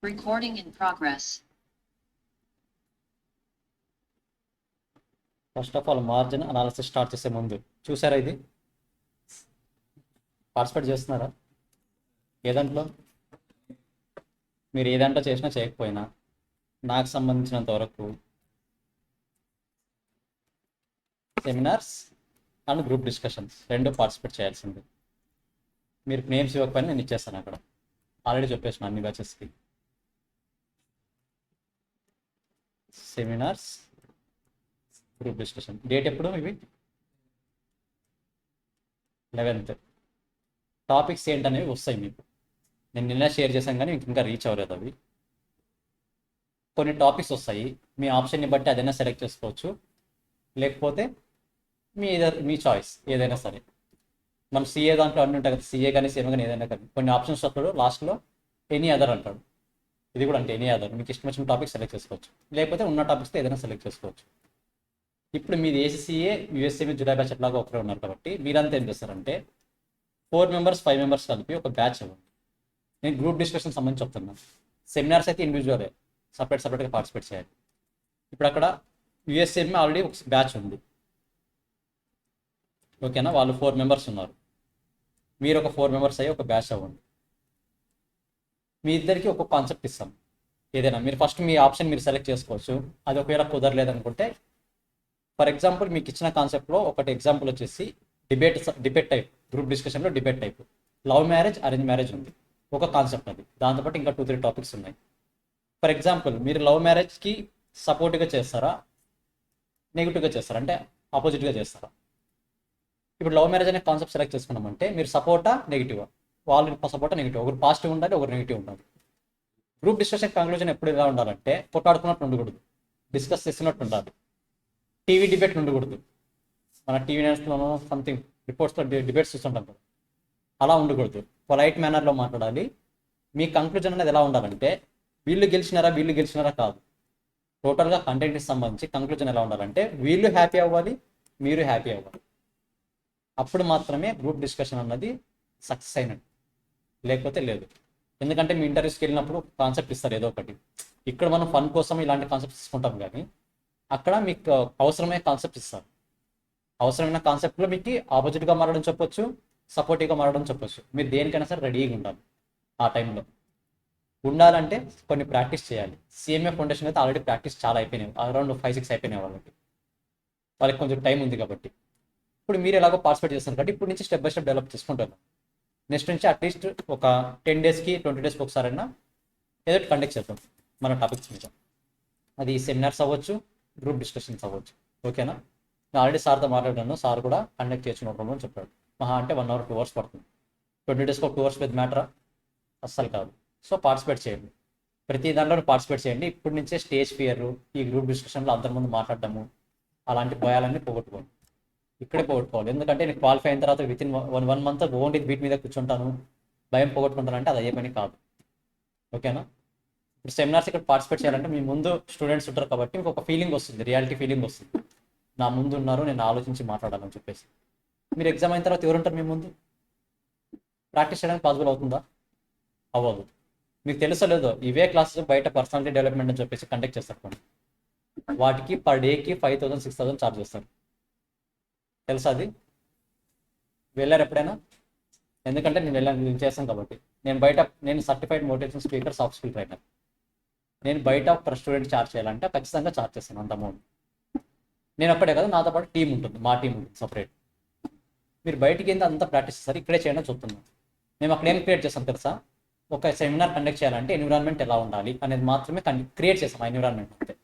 Recording in progress. First of all margin analysis start చేసే ముందు చూసారా ఇది పార్టిసిపేట్ చేస్తున్నారా? ఏ దాంట్లో మీరు ఏ దాంట్లో చేసినా చేయకపోయినా నాకు సంబంధించినంత వరకు సెమినార్స్ అండ్ గ్రూప్ డిస్కషన్స్ రెండు పార్టిసిపేట్ చేయాల్సింది. మీరు నేమ్స్ ఇవ్వకపోయినా నేను ఇచ్చేస్తాను. అక్కడ ఆల్రెడీ చెప్పేసిన అన్ని బ్యాచెస్కి సెమినార్స్ గ్రూప్ డిస్కషన్. డేట్ ఎప్పుడు? ఇవి 11th. టాపిక్స్ ఏంటనేవి వస్తాయి మీకు. నేను నిన్న షేర్ చేశాను కానీ మీకు ఇంకా రీచ్ అవ్వలేదు అవి. కొన్ని టాపిక్స్ వస్తాయి, మీ ఆప్షన్ని బట్టి అదైనా సెలెక్ట్ చేసుకోవచ్చు, లేకపోతే మీ చాయిస్ ఏదైనా సరే. మనం సిఏ దాంట్లో అన్నీ ఉంటాయి కదా, సిఏ కానీ సేమ్ కానీ ఏదైనా కానీ కొన్ని ఆప్షన్స్ వస్తాడు లాస్ట్లో ఎనీ అదర్ అంటాడు. ఇది కూడా అంటే ఎనీ అదర్, మీకు ఇష్టం వచ్చిన టాపిక్ సెలెక్ట్ చేసుకోవచ్చు, లేకపోతే ఉన్న టాపిక్స్తో ఏదైనా సెలెక్ట్ చేసుకోవచ్చు. ఇప్పుడు మీది ఏసీసీఏ యూఎస్ఏ మీద జులై బ్యాచ్ ఎట్లాగో ఒకరే ఉన్నారు కాబట్టి మీరంతా ఏం చేస్తారంటే 4 మెంబర్స్ 5 మెంబర్స్ కలిపి ఒక బ్యాచ్ అవ్వండి. నేను గ్రూప్ డిస్కషన్ సంబంధించి చెప్తున్నాను. సెమినార్స్ అయితే ఇండివిజువలే, సపరేట్గా పార్టిసిపేట్ చేయాలి. ఇప్పుడు అక్కడ యూఎస్ఏ ఆల్రెడీ ఒక బ్యాచ్ ఉంది, ఓకేనా? వాళ్ళు 4 మెంబర్స్ ఉన్నారు, మీరు ఒక 4 మెంబర్స్ అయ్యి ఒక బ్యాచ్ అవ్వండి. మీ ఇద్దరికి ఒక కాన్సెప్ట్ ఇస్తాం ఏదైనా. మీరు ఫస్ట్ మీ ఆప్షన్ మీరు సెలెక్ట్ చేసుకోవచ్చు. అది ఒకవేళ కుదరలేదనుకుంటే, ఫర్ ఎగ్జాంపుల్ మీకు ఇచ్చిన కాన్సెప్ట్లో ఒకటి ఎగ్జాంపుల్ వచ్చేసి డిబేట్ టైప్, గ్రూప్ డిస్కషన్లో debate type, love marriage arrange marriage ఉంది ఒక కాన్సెప్ట్. అది దాంతోపాటు ఇంకా 2-3 టాపిక్స్ ఉన్నాయి. ఫర్ ఎగ్జాంపుల్ మీరు లవ్ మ్యారేజ్కి సపోర్ట్గా చేస్తారా, నెగిటివ్గా చేస్తారా, అంటే ఆపోజిట్గా చేస్తారా? ఇప్పుడు లవ్ మ్యారేజ్ అనే కాన్సెప్ట్ సెలెక్ట్ చేసుకున్నామంటే మీరు సపోర్టా నెగిటివా? వాళ్ళు సపోర్టా నెగిటివ్, ఒకరు పాజిటివ్ ఉండాలి, ఒకరు నెగిటివ్ ఉండాలి. గ్రూప్ డిస్కషన్ కంక్లూజన్ ఎప్పుడు ఎలా ఉండాలంటే కొట్టాడుకున్నట్టు ఉండకూడదు, డిస్కస్ చేస్తున్నట్టు ఉండాలి. టీవీ డిబేట్ ఉండకూడదు, మన టీవీ న్యూస్లోనో సంథింగ్ రిపోర్ట్స్లో డిబేట్స్ చూస్తుంటాం కదా, అలా ఉండకూడదు. పొలైట్ మేనర్లో మాట్లాడాలి. మీ కంక్లూజన్ అనేది ఎలా ఉండాలంటే వీళ్ళు గెలిచినారా కాదు, టోటల్గా కంటెంట్కి సంబంధించి కంక్లూజన్ ఎలా ఉండాలంటే వీళ్ళు హ్యాపీ అవ్వాలి, మీరు హ్యాపీ అవ్వాలి. అప్పుడు మాత్రమే గ్రూప్ డిస్కషన్ అన్నది సక్సెస్ అయినట్టు, లేకపోతే లేదు. ఎందుకంటే మీ ఇంటర్వ్యూస్కి వెళ్ళినప్పుడు కాన్సెప్ట్ ఇస్తారు ఏదో ఒకటి. ఇక్కడ మనం ఫన్ కోసం ఇలాంటి కాన్సెప్ట్స్ తీసుకుంటాం, కానీ అక్కడ మీకు అవసరమైన కాన్సెప్ట్ ఇస్తారు. అవసరమైన కాన్సెప్ట్లో మీకు ఆపోజిట్గా మారడం చెప్పొచ్చు, సపోర్టివ్గా మారడం చెప్పొచ్చు. మీరు దేనికైనా సరే రెడీగా ఉండాలి. ఆ టైంలో ఉండాలంటే కొన్ని ప్రాక్టీస్ చేయాలి. సిఎంఏ ఫౌండేషన్ అయితే ఆల్రెడీ ప్రాక్టీస్ చాలా అయిపోయినాయి, అరౌండ్ 5-6 అయిపోయినాయి వాళ్ళకి కొంచెం టైం ఉంది కాబట్టి. ఇప్పుడు మీరు ఎలాగో పార్టిసిపేట్ చేస్తారు కాబట్టి ఇప్పుడు నుంచి స్టెప్ బై స్టెప్ డెవలప్ చేసుకుంటారు. నెక్స్ట్ నుంచి అట్లీస్ట్ ఒక 10 డేస్కి 20 డేస్కి ఒకసారైనా ఏదో కండక్ట్ చేద్దాం మన టాపిక్స్ మీద. అది సెమినార్స్ అవ్వచ్చు, గ్రూప్ డిస్కషన్స్ అవ్వచ్చు, ఓకేనా? నేను ఆల్రెడీ సార్తో మాట్లాడాను, సార్ కూడా కండక్ట్ చేసుకున్నప్పుడు అని చెప్పాడు. మహా అంటే 1 అవర్ 2 అవర్స్ పడుతుంది. 20 డేస్కి ఒక 2 అవర్స్ పెద్ద మ్యాటరా? అస్సలు కాదు. సో పార్టిసిపేట్ చేయండి, ప్రతి దాంట్లో పార్టిసిపేట్ చేయండి. ఇప్పటి నుంచే స్టేజ్ ఫియర్, ఈ గ్రూప్ డిస్కషన్లో అందరి ముందు మాట్లాడటము, అలాంటి భయాలన్నీ పోగొట్టుకోండి. ఇక్కడే పోగొట్టుకోవాలి. ఎందుకంటే నేను క్వాలిఫై అయిన తర్వాత విత్ ఇన్ 1 మంత్ ఓన్లీ వీటి మీద కూర్చుంటాను, భయం పోగొట్టుకుంటానంటే అది అయ్యే పని కాదు, ఓకేనా? ఇప్పుడు సెమినార్స్ ఇక్కడ పార్టిసిపేట్ చేయాలంటే మీ ముందు స్టూడెంట్స్ ఉంటారు కాబట్టి మీకు ఒక ఫీలింగ్ వస్తుంది, రియాలిటీ ఫీలింగ్ వస్తుంది. నా ముందు ఉన్నారు, నేను ఆలోచించి మాట్లాడాలని చెప్పేసి. మీరు ఎగ్జామ్ అయిన తర్వాత ఎవరు ఉంటారు మీ ముందు? ప్రాక్టీస్ చేయడానికి పాసిబుల్ అవుతుందా? అవ్వదు. మీకు తెలుసో లేదో, ఇవే క్లాసెస్ బయట పర్సనాలిటీ డెవలప్మెంట్ అని చెప్పేసి కండక్ట్ చేస్తారు కొన్ని. వాటికి పర్ డేకి 5,000 6,000 ఛార్జ్ చేస్తారు. తెలుసా అది? వెళ్ళారు ఎప్పుడైనా? ఎందుకంటే నేను చేస్తాను కాబట్టి. నేను certified motivation speaker, soft skill trainer. నేను బయట ఒక స్టూడెంట్ ఛార్జ్ చేయాలంటే ఖచ్చితంగా ఛార్జ్ చేస్తాను అంత అమౌంట్. నేను ఒక్కడే కదా, నాతో పాటు టీం ఉంటుంది, మా టీం ఉంటుంది సపరేట్. మీరు బయటికి ఏంది అంతా ప్రాక్టీస్ చేస్తారు, ఇక్కడే చేయడం చెప్తున్నాను. మేము అక్కడ ఏం క్రియేట్ చేస్తాం తెలుసా? ఒక సెమినార్ కండక్ట్ చేయాలంటే ఎన్విరాన్మెంట్ ఎలా ఉండాలి అనేది మాత్రమే క్రియేట్ చేస్తాం. ఆ ఎన్విరాన్మెంట్ అంతే.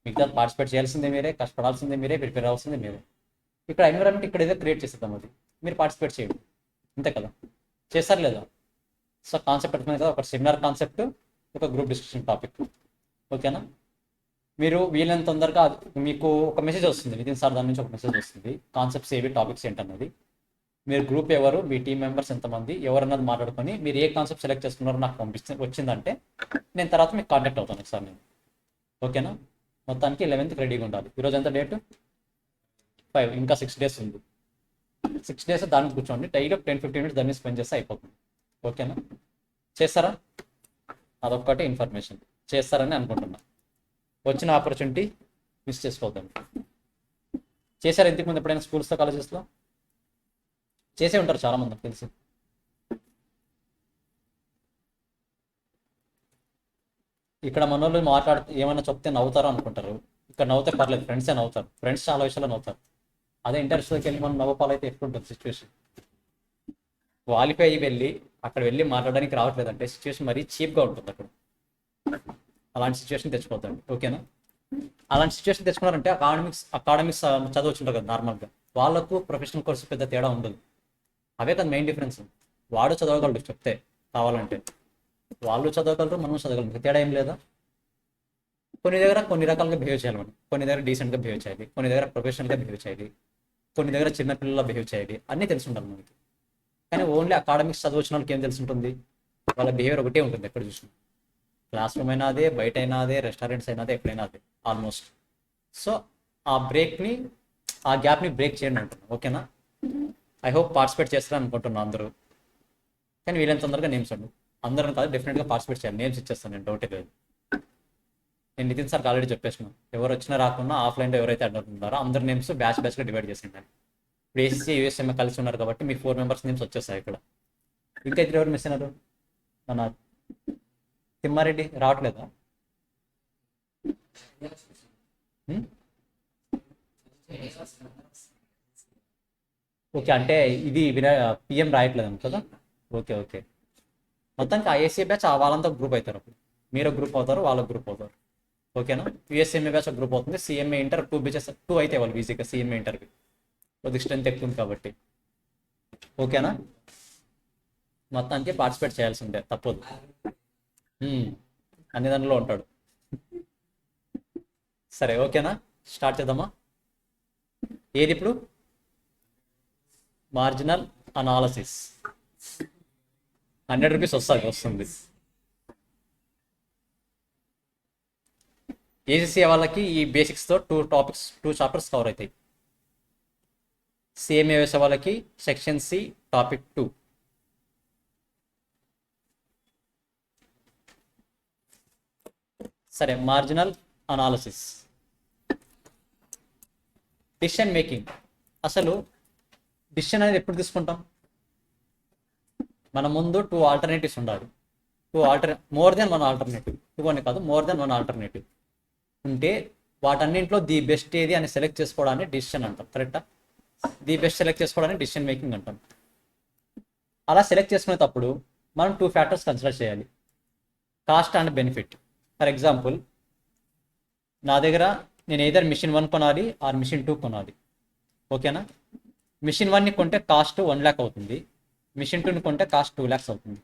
మిగతా పార్టిసిపేట్ చేయాల్సిందే మీరే, కష్టపడాల్సిందే మీరే, ప్రిపేర్ అవ్వాల్సిందే మీరే. ఇక్కడ ఎన్విరాన్మెంట్ ఇక్కడ ఏదో క్రియేట్ చేసేద్దాం, అది మీరు పార్టిసిపేట్ చేయండి, అంతే కదా? చేస్తారు లేదా? సో కాన్సెప్ట్ అర్థమైంది కదా, ఒక సెమినార్ కాన్సెప్ట్, ఒక గ్రూప్ డిస్కషన్ టాపిక్, ఓకేనా? మీరు వీలైనంత తొందరగా మీకు ఒక మెసేజ్ వస్తుంది, వితిన్ సార్ దాని నుంచి ఒక మెసేజ్ వస్తుంది, కాన్సెప్ట్స్ ఏవి, టాపిక్స్ ఏంటన్నది. మీరు గ్రూప్ ఎవరు, మీ టీం మెంబర్స్ ఎంతమంది, ఎవరన్నది మాట్లాడుకొని మీరు ఏ కాన్సెప్ట్ సెలెక్ట్ చేసుకున్నారో నాకు వచ్చిందంటే నేను తర్వాత మీకు కాంటాక్ట్ అవుతాను ఒకసారి నేను, ఓకేనా? మొత్తానికి 11th రెడీగా ఉండాలి. ఈరోజు ఎంత డేట్? 5. ఇంకా 6 డేస్ ఉంది. 6 డేస్ దానికి కూర్చోండి, డైలీ 10-15 మినిట్స్ దాన్ని స్పెండ్ చేస్తే అయిపోతుంది, ఓకేనా? చేస్తారా? అదొక్కటి ఇన్ఫర్మేషన్ చేస్తారని అనుకుంటున్నా. వచ్చిన ఆపర్చునిటీ మిస్ చేసుకోవద్దండి. చేశారు ఇంతకుముందు ఎప్పుడైనా స్కూల్స్లో కాలేజెస్లో? చేసే ఉంటారు చాలామంది నాకు తెలిసి. ఇక్కడ మన వాళ్ళు మాట్లాడితే ఏమైనా చెప్తే నవ్వుతారు అనుకుంటారు. ఇక్కడ నవ్వుతే పర్లేదు, ఫ్రెండ్సే నవ్వుతారు. ఫ్రెండ్స్ చాలా విషయాల్లో నవ్వుతారు. అదే ఇంటర్వ్యూస్లోకి వెళ్ళి మనం నవ్వుపాలైతే ఎట్లుంటుంది సిచ్యువేషన్? క్వాలిఫై అయ్యి వెళ్ళి అక్కడ వెళ్ళి మాట్లాడడానికి రావట్లేదంటే సిచ్యువేషన్ మరీ చీప్గా ఉంటుంది అక్కడ. అలాంటి సిచ్యువేషన్ తెచ్చుకోవద్దండి, ఓకేనా? అలాంటి సిచ్యువేషన్ తెచ్చుకున్నారంటే అకాడమిక్స్ చదవచ్చుంటారు కదా నార్మల్గా, వాళ్ళకు ప్రొఫెషనల్ కోర్సు పెద్ద తేడా ఉండదు. అవే కదా మెయిన్ డిఫరెన్స్. వాడు చదవగలడు చెప్తే కావాలంటే, వాళ్ళు చదవగలరు, మనం చదవగలరు, తేడా ఏం లేదా? కొన్ని దగ్గర కొన్ని రకాలుగా బిహేవ్ చేయాలి మనం, కొన్ని దగ్గర డీసెంట్గా బిహేవ్ చేయాలి, కొన్ని దగ్గర ప్రొఫెషనల్గా బిహేవ్ చేయాలి, కొన్ని దగ్గర చిన్నపిల్లల బిహేవ్ చేయాలి, అన్నీ తెలిసి ఉండాలి మనకి. కానీ ఓన్లీ అకాడమిక్స్ చదివించిన వాళ్ళకి ఏం తెలిసి ఉంటుంది? వాళ్ళ బిహేవియర్ ఒకటే ఉంటుంది ఎక్కడ చూసినా. క్లాస్ రూమ్ అయినా అదే, బయట అయినా అదే, రెస్టారెంట్స్ అయినా అదే, ఎక్కడైనా అదే ఆల్మోస్ట్. సో ఆ బ్రేక్ని, ఆ గ్యాప్ని బ్రేక్ చేయండి అంటున్నాను, ఓకేనా? ఐ హోప్ పార్టిసిపేట్ చేస్తారని అనుకుంటున్నాను అందరూ. కానీ వీళ్ళని తొందరగా నేమ్స్ అండి, అందరం కాదు, డెఫినెట్గా పార్టిసిపేట్ చేయాలి. నేమ్స్ ఇచ్చేస్తాను నేను, డౌటే లేదు. నేను నితిన్ సార్కి ఆల్రెడీ చెప్పేసిన, ఎవరు వచ్చినా రాకుండా ఆఫ్లైన్లో ఎవరైతే అడ్డర్ ఉన్నారో అందరి నేమ్స్ బ్యాచ్గా డివైడ్ చేసిండాను. ఇప్పుడు ఏసీసీ యూఎస్ఎంఏ కలిసి ఉన్నారు కాబట్టి మీ 4 మెంబర్స్ నేమ్స్ వచ్చేస్తాయి ఇక్కడ. ఇంకా ఇద్దరు ఎవరు మిస్ అయినారు? మన తిమ్మారెడ్డి రావట్లేదా? ఓకే, అంటే ఇది పిఎం రాయట్లేదు కదా? Okay okay. మొత్తానికి ఐఏసీ బ్యాచ్ వాళ్ళంతా గ్రూప్ అవుతారు. అప్పుడు మీరు గ్రూప్ అవుతారు, వాళ్ళ గ్రూప్ అవుతారు, ఓకేనా? యూఎస్ఎంఏ బ్యాచ్ ఒక గ్రూప్ అవుతుంది. సిఎంఏ ఇంటర్ 2 బ్యాచెస్, 2 అయితే వాళ్ళు ఈజీగా సిఎంఏ ఇంటర్కి కొద్దిగా స్ట్రెంత్ ఎక్కువ ఉంది కాబట్టి, ఓకేనా? మొత్తానికి పార్టిసిపేట్ చేయాల్సిందే, తప్పదు. అన్ని దానిలో ఉంటాడు. సరే, ఓకేనా? స్టార్ట్ చేద్దామా? ఏది ఇప్పుడు? Marginal analysis. 100 రూపీస్ వస్తుంది. ఏసీసీ వాళ్ళకి ఈ బేసిక్స్తో 2 చాప్టర్స్ కవర్ అవుతాయి. సిఎంఏ వేసే వాళ్ళకి సెక్షన్ సి టాపిక్ 2. సరే, మార్జినల్ అనాలసిస్, డిసిషన్ మేకింగ్. అసలు డిసిషన్ అనేది ఎప్పుడు తీసుకుంటాం? మన ముందు 2 ఆల్టర్నేటివ్స్ ఉండాలి. మోర్ దెన్ 1 ఆల్టర్నేటివ్, 2 అని కాదు, మోర్ దెన్ 1 ఆల్టర్నేటివ్ ఉంటే వాటన్నింటిలో ది బెస్ట్ ఏది అని సెలెక్ట్ చేసుకోవడాన్ని డిసిషన్ అంటాం, కరెక్టా? ది బెస్ట్ సెలెక్ట్ చేసుకోవడాన్ని డిసిషన్ మేకింగ్ అంటాం. అలా సెలెక్ట్ చేసుకునేటప్పుడు మనం 2 ఫ్యాక్టర్స్ కన్సిడర్ చేయాలి, cost and benefit. For example, నా దగ్గర నేను ఏదర్ మిషన్ 1 కొనాలి ఆర్ మిషన్ 2 కొనాలి, ఓకేనా? మిషన్ 1ని కొంటే కాస్ట్ 1 lakh అవుతుంది, మిషన్ 2ని కొంటే కాస్ట్ 2 lakhs అవుతుంది.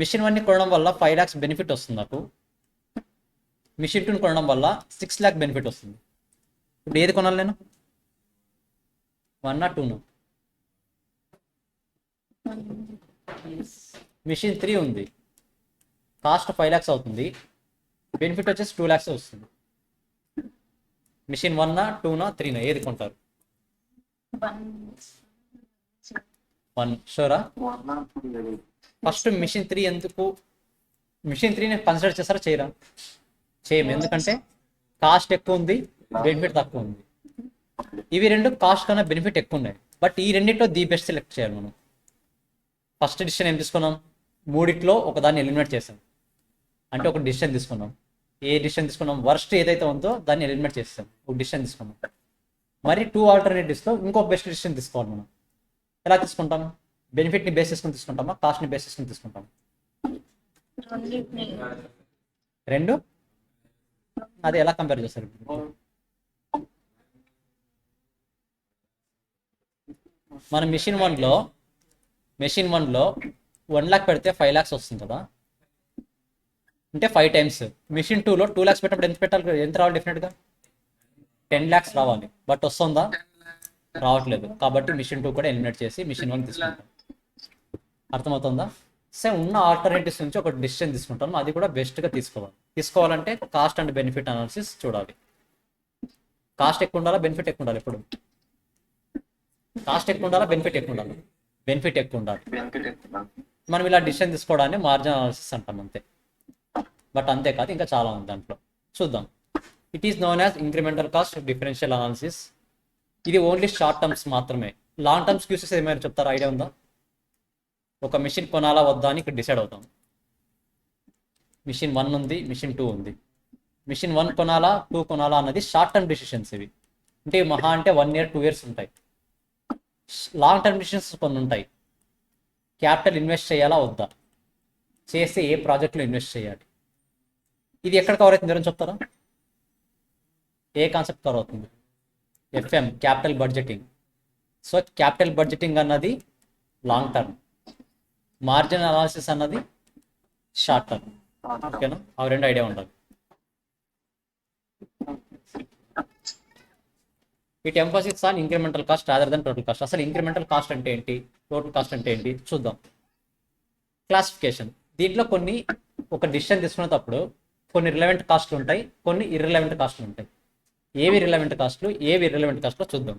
మిషన్ 1ని కొనడం వల్ల 5 lakhs బెనిఫిట్ వస్తుంది నాకు, మిషన్ 2ని కొనడం వల్ల 6 lakh బెనిఫిట్ వస్తుంది. ఇప్పుడు ఏది కొనాలి నేను? 1 or 2? మిషన్ 3 ఉంది, కాస్ట్ 5 lakhs అవుతుంది, బెనిఫిట్ వచ్చేసి 2 lakhs వస్తుంది. మిషన్ 1, 2, 3 ఏది కొంటారు? 1 షూరా? ఫస్ట్ మిషన్ 3 ఎందుకు? మిషన్ 3ని కన్సిడర్ చేస్తారా చేయరా? చేయము, ఎందుకంటే కాస్ట్ ఎక్కువ ఉంది, బెనిఫిట్ తక్కువ ఉంది. ఇవి రెండు కాస్ట్ కన్నా బెనిఫిట్ ఎక్కువ ఉన్నాయి, బట్ ఈ రెండింటిలో ది బెస్ట్ సెలెక్ట్ చేయాలి మనం. ఫస్ట్ డిసిషన్ ఏం తీసుకున్నాం? మూడిట్లో ఒకదాన్ని ఎలిమినేట్ చేసాం, అంటే ఒక డిసిషన్ తీసుకున్నాం. ఏ డిసిషన్ తీసుకున్నాం? వర్స్ట్ ఏదైతే ఉందో దాన్ని ఎలిమినేట్ చేస్తాం, ఒక డిసిషన్ తీసుకున్నాం. మరి 2 ఆల్టర్నేటివ్స్లో ఇంకొక బెస్ట్ డిసిషన్ తీసుకోవాలి మనం. ఎలా తీసుకుంటాం? బెనిఫిట్ని బేస్ చేసుకుని తీసుకుంటామా, కాస్ట్ని బేస్ చేసుకుని తీసుకుంటామా? రెండు. అది ఎలా కంపేర్ చేస్తారు? మనం మిషన్ 1లో 1 lakh పెడితే 5 lakhs వస్తుంది కదా, అంటే 5 times. మిషన్ 2లో 2 lakhs పెట్టినప్పుడు ఎంత పెట్టాలి, ఎంత రావాలి? డెఫినెట్గా 10 lakhs రావాలి, బట్ వస్తుందా? రావట్లేదు. కాబట్టి మిషన్ 2 కూడా ఎలిమినేట్ చేసి మిషన్ 1 తీసుకుంటాం. అర్థమవుతుందా? సో ఉన్న ఆల్టర్నేటివ్స్ నుంచి ఒక డిసిషన్ తీసుకుంటాం, అది కూడా బెస్ట్గా తీసుకోవాలంటే కాస్ట్ అండ్ బెనిఫిట్ అనాలిసిస్ చూడాలి. కాస్ట్ ఎక్కువ ఉండాలా, బెనిఫిట్ ఎక్కువ ఉండాలి? ఎప్పుడు కాస్ట్ ఎక్కువ ఉండాలా, బెనిఫిట్ ఎక్కువ ఉండాలి? బెనిఫిట్ ఎక్కువ ఉండాలి. మనం ఇలా డిసిషన్ తీసుకోవడాన్ని మార్జిన్ అనాలిసిస్ అంటాం, అంతే. బట్ అంతేకాదు ఇంకా చాలా ఉంది దాంట్లో. చూద్దాం. It is known as incremental cost differential analysis. ఇది ఓన్లీ షార్ట్ టర్మ్స్ మాత్రమే. లాంగ్ టర్మ్స్ యూసెస్ ఏమైనా చెప్తారా? ఐడియా ఉందా? ఒక మిషన్ కొనాలా వద్దా అని ఇక్కడ డిసైడ్ అవుతాం. మిషన్ 1 ఉంది, మిషన్ 2 ఉంది. మిషన్ 1 కొనాలా 2 కొనాలా అన్నది షార్ట్ టర్మ్ డిసిషన్స్ ఇవి. అంటే మహా అంటే 1 year 2 years ఉంటాయి. లాంగ్ టర్మ్ డిసిషన్స్ కొన్ని ఉంటాయి. క్యాపిటల్ ఇన్వెస్ట్ చేయాలా వద్దా, చేస్తే ఏ ప్రాజెక్ట్లో ఇన్వెస్ట్ చేయాలి, ఇది ఎక్కడ కవర్ అవుతుంది ఎవరైనా చెప్తారా? ఏ కాన్సెప్ట్ కవర్ అవుతుంది? FM, capital budgeting. So capital budgeting అన్నది లాంగ్ టర్మ్, మార్జిన్ అనాలిసిస్ అన్నది షార్ట్ టర్మ్. ఓకేనా? అవి రెండు ఐడియా ఉండాలి. It emphasis on incremental cost rather than total cost. అసలు ఇంక్రిమెంటల్ కాస్ట్ అంటే ఏంటి, టోటల్ కాస్ట్ అంటే ఏంటి చూద్దాం. క్లాసిఫికేషన్. దీంట్లో కొన్ని ఒక డిసిషన్ తీసుకునేటప్పుడు కొన్ని రిలవెంట్ కాస్ట్లు ఉంటాయి, కొన్ని ఇర్రిలవెంట్ కాస్ట్లు ఉంటాయి. ఏవి రిలవెంట్ కాస్ట్లు, ఏవి ఇర్రిలవెంట్ కాస్ట్లో చూద్దాం.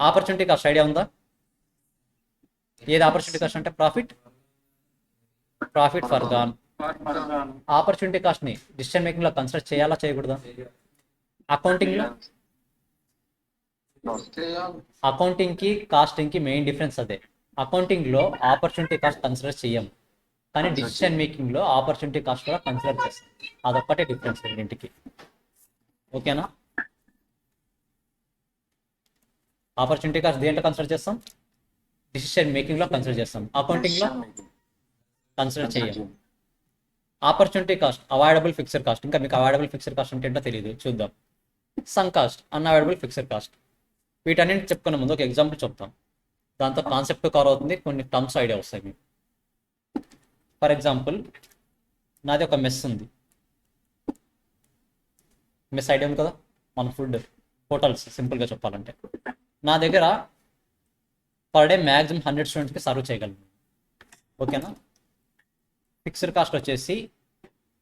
ఆపర్చునిటీ కాస్ట్ ఐడియా ఉందా? ఏది ఆపర్చునిటీ కాస్ట్ అంటే? Profit for gone. Opportunity cost ని డిసిషన్ మేకింగ్ లో కన్సిడర్ చేయాలా చేయకూడదా? అకౌంటింగ్ కి కాస్టింగ్ కి మెయిన్ డిఫరెన్స్ అదే. అకౌంటింగ్ లో ఆపర్చునిటీ కాస్ట్ కన్సిడర్ చెయ్యం, కానీ డిసిషన్ మేకింగ్ లో ఆపర్చునిటీ కాస్ట్ కూడా కన్సిడర్ చేస్తాం. అదొక్కటే డిఫరెన్స్ రెండింటికి. ఓకేనా? ఆపర్చునిటీ కాస్ట్ దేంట్లో కన్సిడర్ చేస్తాం? డిసిషన్ మేకింగ్ లో కన్సిడర్ చేస్తాం, అకౌంటింగ్ లో కన్సిడర్ చేయం. Opportunity cost avoidable fixed cost. ఇంకా మీకు అవాయిడబుల్ ఫిక్స్డ్ కాస్ట్ అంటే ఏంటో తెలియదు, చూద్దాం. Some cost, unavoidable fixed cost. వీటన్నింటి చెప్పుకునే ముందు ఒక ఎగ్జాంపుల్ చెప్తాం, దాంతో కాన్సెప్ట్ కవర్ అవుతుంది, కొన్ని టర్మ్స్ ఐడియా వస్తాయి మీకు. ఫర్ ఎగ్జాంపుల్, నాది ఒక మెస్ ఉంది. మెస్ ఐడియా ఉంది కదా, మన ఫుడ్ హోటల్స్ సింపుల్గా చెప్పాలంటే. నా దగ్గర పర్ డే మ్యాక్సిమం 100 స్టూడెంట్స్కి సర్వ్ చేయగలను. ఓకేనా? ఫిక్స్డ్ కాస్ట్ వచ్చేసి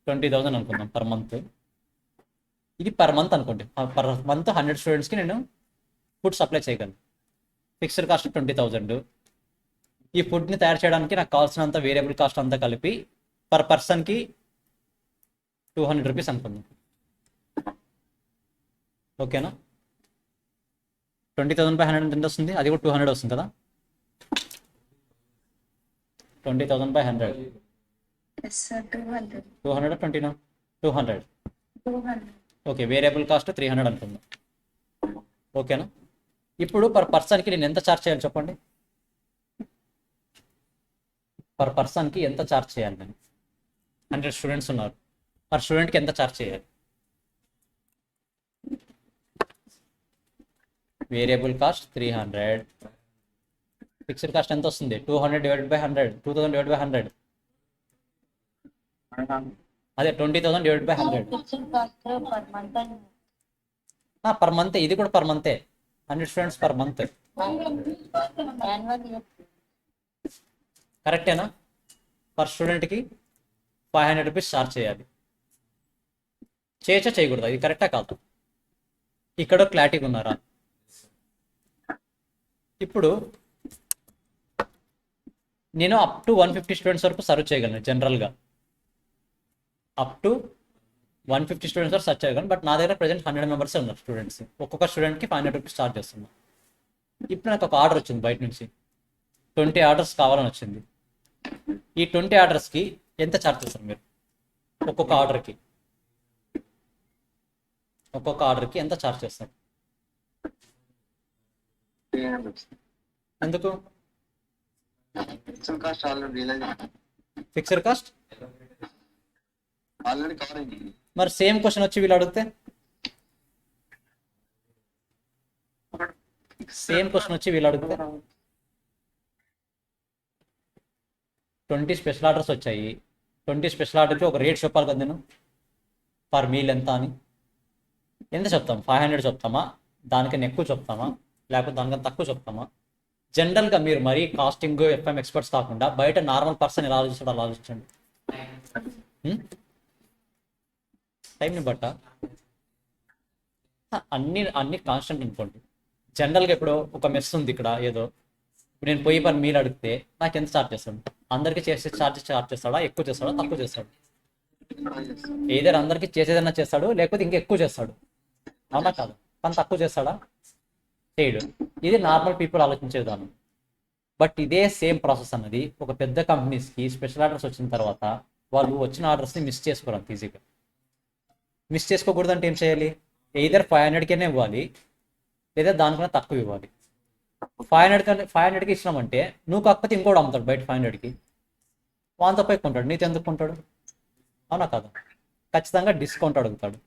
20,000 అనుకుందాం పర్ మంత్. ఇది పర్ మంత్ అనుకోండి. పర్ మంత్ 100 స్టూడెంట్స్కి నేను ఫుడ్ సప్లై చేయగలను. Fixed cost 20,000. ఈ ఫుడ్ని తయారు చేయడానికి నాకు కావాల్సినంత వేరియబుల్ కాస్ట్ అంతా కలిపి పర్ పర్సన్కి 200 రూపీస్ అనుకుందాం. ఓకేనా? 20,000/100 ఎంత వస్తుంది? అది కూడా 200 వస్తుంది కదా. 20,000/100 200 20 200. ఓకే, వేరియబుల్ కాస్ట్ 300 అనుకుందాం. ఓకేనా? ఇప్పుడు పర్ పర్సన్కి నేను ఎంత ఛార్జ్ చేయాలి చెప్పండి? పర్ పర్సన్కి ఎంత ఛార్జ్ చేయాలి నేను? 100 స్టూడెంట్స్ ఉన్నారు, పర్ స్టూడెంట్కి ఎంత ఛార్జ్ చేయాలి? వేరియబుల్ కాస్ట్ 300, ఫిక్స్డ్ కాస్ట్ ఎంత వస్తుంది? 200 డివైడెడ్ బై 100, 2000 డివైడెడ్ బై 100. అదే 20,000 డివైడెడ్ బై 100. పర్ మంత్, ఇది కూడా పర్ మంతే. 100 students per month. కరెక్టేనా? పర్ స్టూడెంట్కి 500 రూపీస్ ఛార్జ్ చేయాలి. చేయొచ్చా చేయకూడదా? ఇది కరెక్టా కాదు? ఇక్కడ క్లారిటీగా ఉన్నారా? ఇప్పుడు నేను అప్ టు 150 స్టూడెంట్స్ వరకు సర్వ్ చేయగలను జనరల్గా. అప్ టు 150 స్టూడెంట్స్ వరకు సర్వ్ చేయగలను. బట్ నా దగ్గర ప్రజెంట్ 100 మెంబర్స్ ఉన్నారు స్టూడెంట్స్. ఒక్కొక్క స్టూడెంట్కి 500 రూపీస్ ఛార్జ్ చేస్తున్నాను. ఇప్పుడు నాకు ఒక ఆర్డర్ వచ్చింది బయట నుంచి, 20 ఆర్డర్స్ కావాలని వచ్చింది. ఈ 20 ఆర్డర్స్కి ఎంత ఛార్జ్ చేస్తారు మీరు? ఒక్కొక్క ఆర్డర్కి ఎంత ఛార్జ్ చేస్తారు? ఎందుకు? ఫిక్స్డ్ కాస్ట్ ఆల్రెడీ కవర్ అయింది. మరి సేమ్ క్వశ్చన్ వచ్చి వీళ్ళు అడిగితే, సేమ్ క్వశ్చన్ వచ్చి వీళ్ళు అడిగితే 20 స్పెషల్ ఆర్డర్స్ వచ్చాయి. 20 స్పెషల్ ఆర్డర్కి ఒక రేట్ చెప్పాలి కదా నేను, పర్ మీల్ ఎంత అని. ఎంత చెప్తాం? 500 చెప్తామా? దానికన్నా ఎక్కువ చెప్తామా? లేకపోతే దానికన్నా తక్కువ చెప్తామా? జనరల్గా మీరు మరీ కాస్టింగ్ ఎఫ్ఎం ఎక్స్పర్ట్స్ కాకుండా బయట నార్మల్ పర్సన్ ఎలా ఆలోచిస్తాడో అలా ఆలోచించండి. టైంని బట్ట అన్ని కాన్స్టెంట్ అనుకోండి. జనరల్గా ఇప్పుడు ఒక మెస్ ఉంది ఇక్కడ ఏదో, ఇప్పుడు నేను పోయి పని మీరు అడిగితే నాకు ఎంత ఛార్జ్ చేస్తాడు? అందరికీ చేసే ఛార్జ్ చేస్తాడా? ఎక్కువ చేస్తాడా? తక్కువ చేస్తాడు? ఏదైనా అందరికీ చేసేదన్నా చేస్తాడు, లేకపోతే ఇంకా ఎక్కువ చేస్తాడు. అవునా కాదు? కానీ తక్కువ చేస్తాడా? చేయడు. ఇది నార్మల్ పీపుల్ ఆలోచించే విధానం. బట్ ఇదే సేమ్ ప్రాసెస్ అన్నది ఒక పెద్ద కంపెనీస్కి స్పెషల్ ఆర్డర్స్ వచ్చిన తర్వాత వాళ్ళు వచ్చిన ఆర్డర్స్ని మిస్ చేసుకోరు అంత ఈజీగా. మిస్ చేసుకోకూడదంటే ఏం చేయాలి? ఎయిదర్ 500 ఇవ్వాలి, లేదా దానికన్నా తక్కువ ఇవ్వాలి. 500కి ఇచ్చినామంటే నువ్వు కాకపోతే ఇంకోటి అమ్ముతాడు బయట 500కి, వాంతో పై కొంటాడు, నీతో ఎందుకు కొంటాడు? అవునా కాదు? ఖచ్చితంగా డిస్కౌంట్ అడుగుతాడు.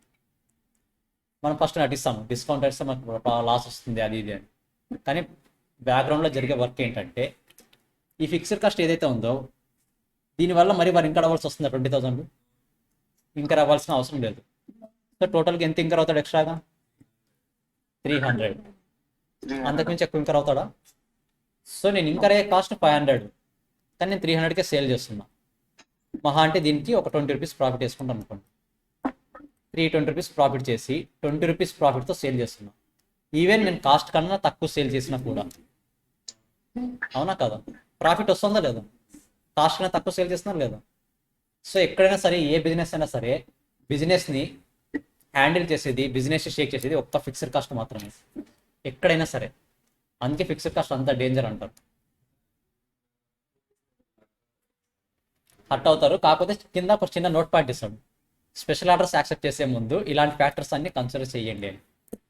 మనం ఫస్ట్ నటిస్తాము డిస్కౌంట్ ఇస్తే మనకు లాస్ వస్తుంది అది ఇది అని. కానీ బ్యాక్గ్రౌండ్లో జరిగే వర్క్ ఏంటంటే ఈ ఫిక్స్డ్ కాస్ట్ ఏదైతే ఉందో దీనివల్ల మరి వారు ఇంకా రావాల్సి వస్తుంది 20,000, ఇంకా రావాల్సిన అవసరం లేదు. సో టోటల్గా ఎంత ఇంకా అవుతాడు ఎక్స్ట్రాగా? 300. అంతకుమించి ఎక్కువ ఇంకా అవుతాడా? సో నేను ఇంకర్ అయ్యే కాస్ట్ 500, కానీ నేను 300కే సేల్ చేస్తున్నా. మహా అంటే దీనికి ఒక 20 రూపీస్ ప్రాఫిట్ వేసుకుంటాను అనుకోండి. 320 రూపీస్ ప్రాఫిట్ చేసి 20 రూపీస్ ప్రాఫిట్తో సేల్ చేస్తున్నా. ఈవెన్ నేను కాస్ట్ కన్నా తక్కువ సేల్ చేసినా కూడా. అవునా కదా? ప్రాఫిట్ వస్తుందా లేదా? కాస్ట్ కన్నా తక్కువ సేల్ చేస్తున్నా లేదా? సో ఎక్కడైనా సరే, ఏ బిజినెస్ అయినా సరే, బిజినెస్ని హ్యాండిల్ చేసేది, బిజినెస్ షేక్ చేసేది ఒక్క ఫిక్స్డ్ కాస్ట్ మాత్రమే ఎక్కడైనా సరే. అందుకే ఫిక్స్డ్ కాస్ట్ అంత డేంజర్ అంటారు. హట్ అవుతారు. కాకపోతే కింద ఒక చిన్న నోట్ పాయింట్ ఇస్తాడు, స్పెషల్ ఆర్డర్స్ యాక్సెప్ట్ చేసే ముందు ఇలాంటి ఫ్యాక్టర్స్ అన్ని కన్సిడర్ చేయండి అని.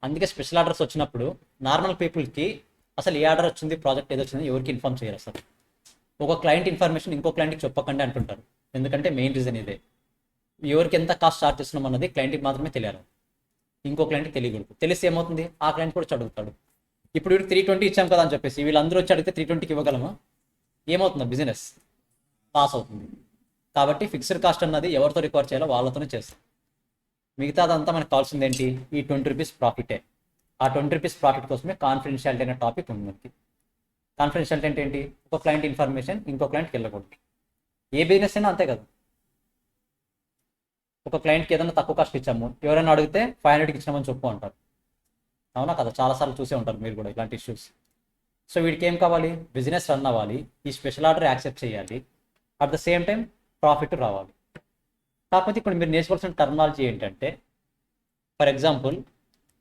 అందుకే స్పెషల్ ఆర్డర్స్ వచ్చినప్పుడు నార్మల్ పీపుల్కి అసలు ఏ ఆర్డర్ వచ్చింది, ప్రాజెక్ట్ ఏదో వచ్చింది ఎవరికి ఇన్ఫార్మ్ చేయరు అసలు. ఒక క్లయింట్ ఇన్ఫర్మేషన్ ఇంకో క్లయింట్కి చెప్పకండి అంటుంటారు. ఎందుకంటే మెయిన్ రీజన్ ఇదే, ఎవరికి ఎంత కాస్ట్ చార్జ్ చేస్తున్నాం అన్నది క్లయింట్కి మాత్రమే తెలియాలి, ఇంకో క్లయింట్కి తెలియకూడదు. తెలిస్తే ఏమవుతుంది, ఆ క్లయింట్ కూడా వచ్చి అడుగుతాడు. ఇప్పుడు వీడికి 320 ఇచ్చాం కదా అని చెప్పేసి వీళ్ళందరూ వచ్చి అడిగితే 320కి ఇవ్వగలమా? ఏమవుతుంది, బిజినెస్ లాస్ అవుతుంది. కాబట్టి ఫిక్స్డ్ కాస్ట్ అన్నది ఎవరితో రికవర్ చేయాలో వాళ్ళతోనే చేస్తాం. మిగతా అదంతా మనకు కావాల్సింది ఏంటి? ఈ 20 రూపీస్ ప్రాఫిటే. ఆ 20 రూపీస్ ప్రాఫిట్ కోసమే కాన్ఫిడెన్షియాలిటీ అనే టాపిక్ ఉంది మనకి. కాన్ఫిడెన్షియాలిటీ అంటే ఏంటి? ఒక క్లయింట్ ఇన్ఫర్మేషన్ ఇంకో క్లయింట్కి వెళ్ళకూడదు. ఏ బిజినెస్ అయినా అంతే కదా. ఒక క్లయింట్కి ఏదైనా తక్కువ కాస్ట్ ఇచ్చాము, ఎవరైనా అడిగితే 500కి ఇచ్చామని చెప్పు అంటారు. అవునా కదా? చాలాసార్లు చూసే ఉంటారు మీరు కూడా ఇలాంటి ఇష్యూస్. సో వీడికి ఏం కావాలి? బిజినెస్ రన్ అవ్వాలి, ఈ స్పెషల్ ఆర్డర్ యాక్సెప్ట్ చేయాలి, at the same time profit రావాలి. కాకపోతే ఇక్కడ మీరు నేర్చుకోవాల్సిన టర్మినాలజీ ఏంటంటే, for example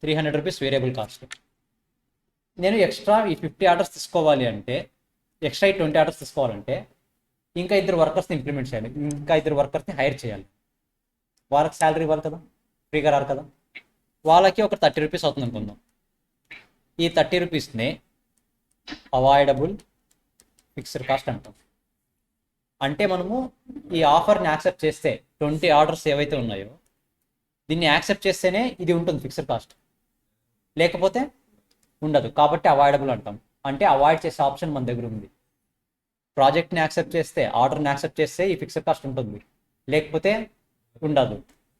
300 rupees variable cost. నేను ఎక్స్ట్రా ఈ 50 ఆర్డర్స్ తీసుకోవాలి అంటే, ఎక్స్ట్రా ఈ 20 ఆర్డర్స్ తీసుకోవాలంటే ఇంకా 2 వర్కర్స్ని ఇంప్లిమెంట్ చేయాలి, ఇంకా 2 వర్కర్స్ని హైర్ చేయాలి. వాళ్ళకి శాలరీ ఇవ్వాలి కదా, ఫ్రీగా రారు కదా. వాళ్ళకి ఒక 30 రూపీస్ అవుతుంది అనుకుందాం. ఈ 30 రూపీస్ని అవాయిడబుల్ ఫిక్స్డ్ కాస్ట్ అంటాం. అంటే మనము ఈ ఆఫర్ని యాక్సెప్ట్ చేస్తే 20 ఆర్డర్స్ ఏవైతే ఉన్నాయో దీన్ని యాక్సెప్ట్ చేస్తేనే ఇది ఉంటుంది ఫిక్స్డ్ కాస్ట్, లేకపోతే ఉండదు. కాబట్టి అవాయిడబుల్ అంటాం. అంటే అవాయిడ్ చేసే ఆప్షన్ మన దగ్గర ఉంది. ప్రాజెక్ట్ని యాక్సెప్ట్ చేస్తే, ఆర్డర్ని యాక్సెప్ట్ చేస్తే ఈ ఫిక్స్డ్ కాస్ట్ ఉంటుంది, లేకపోతే ఉండదు.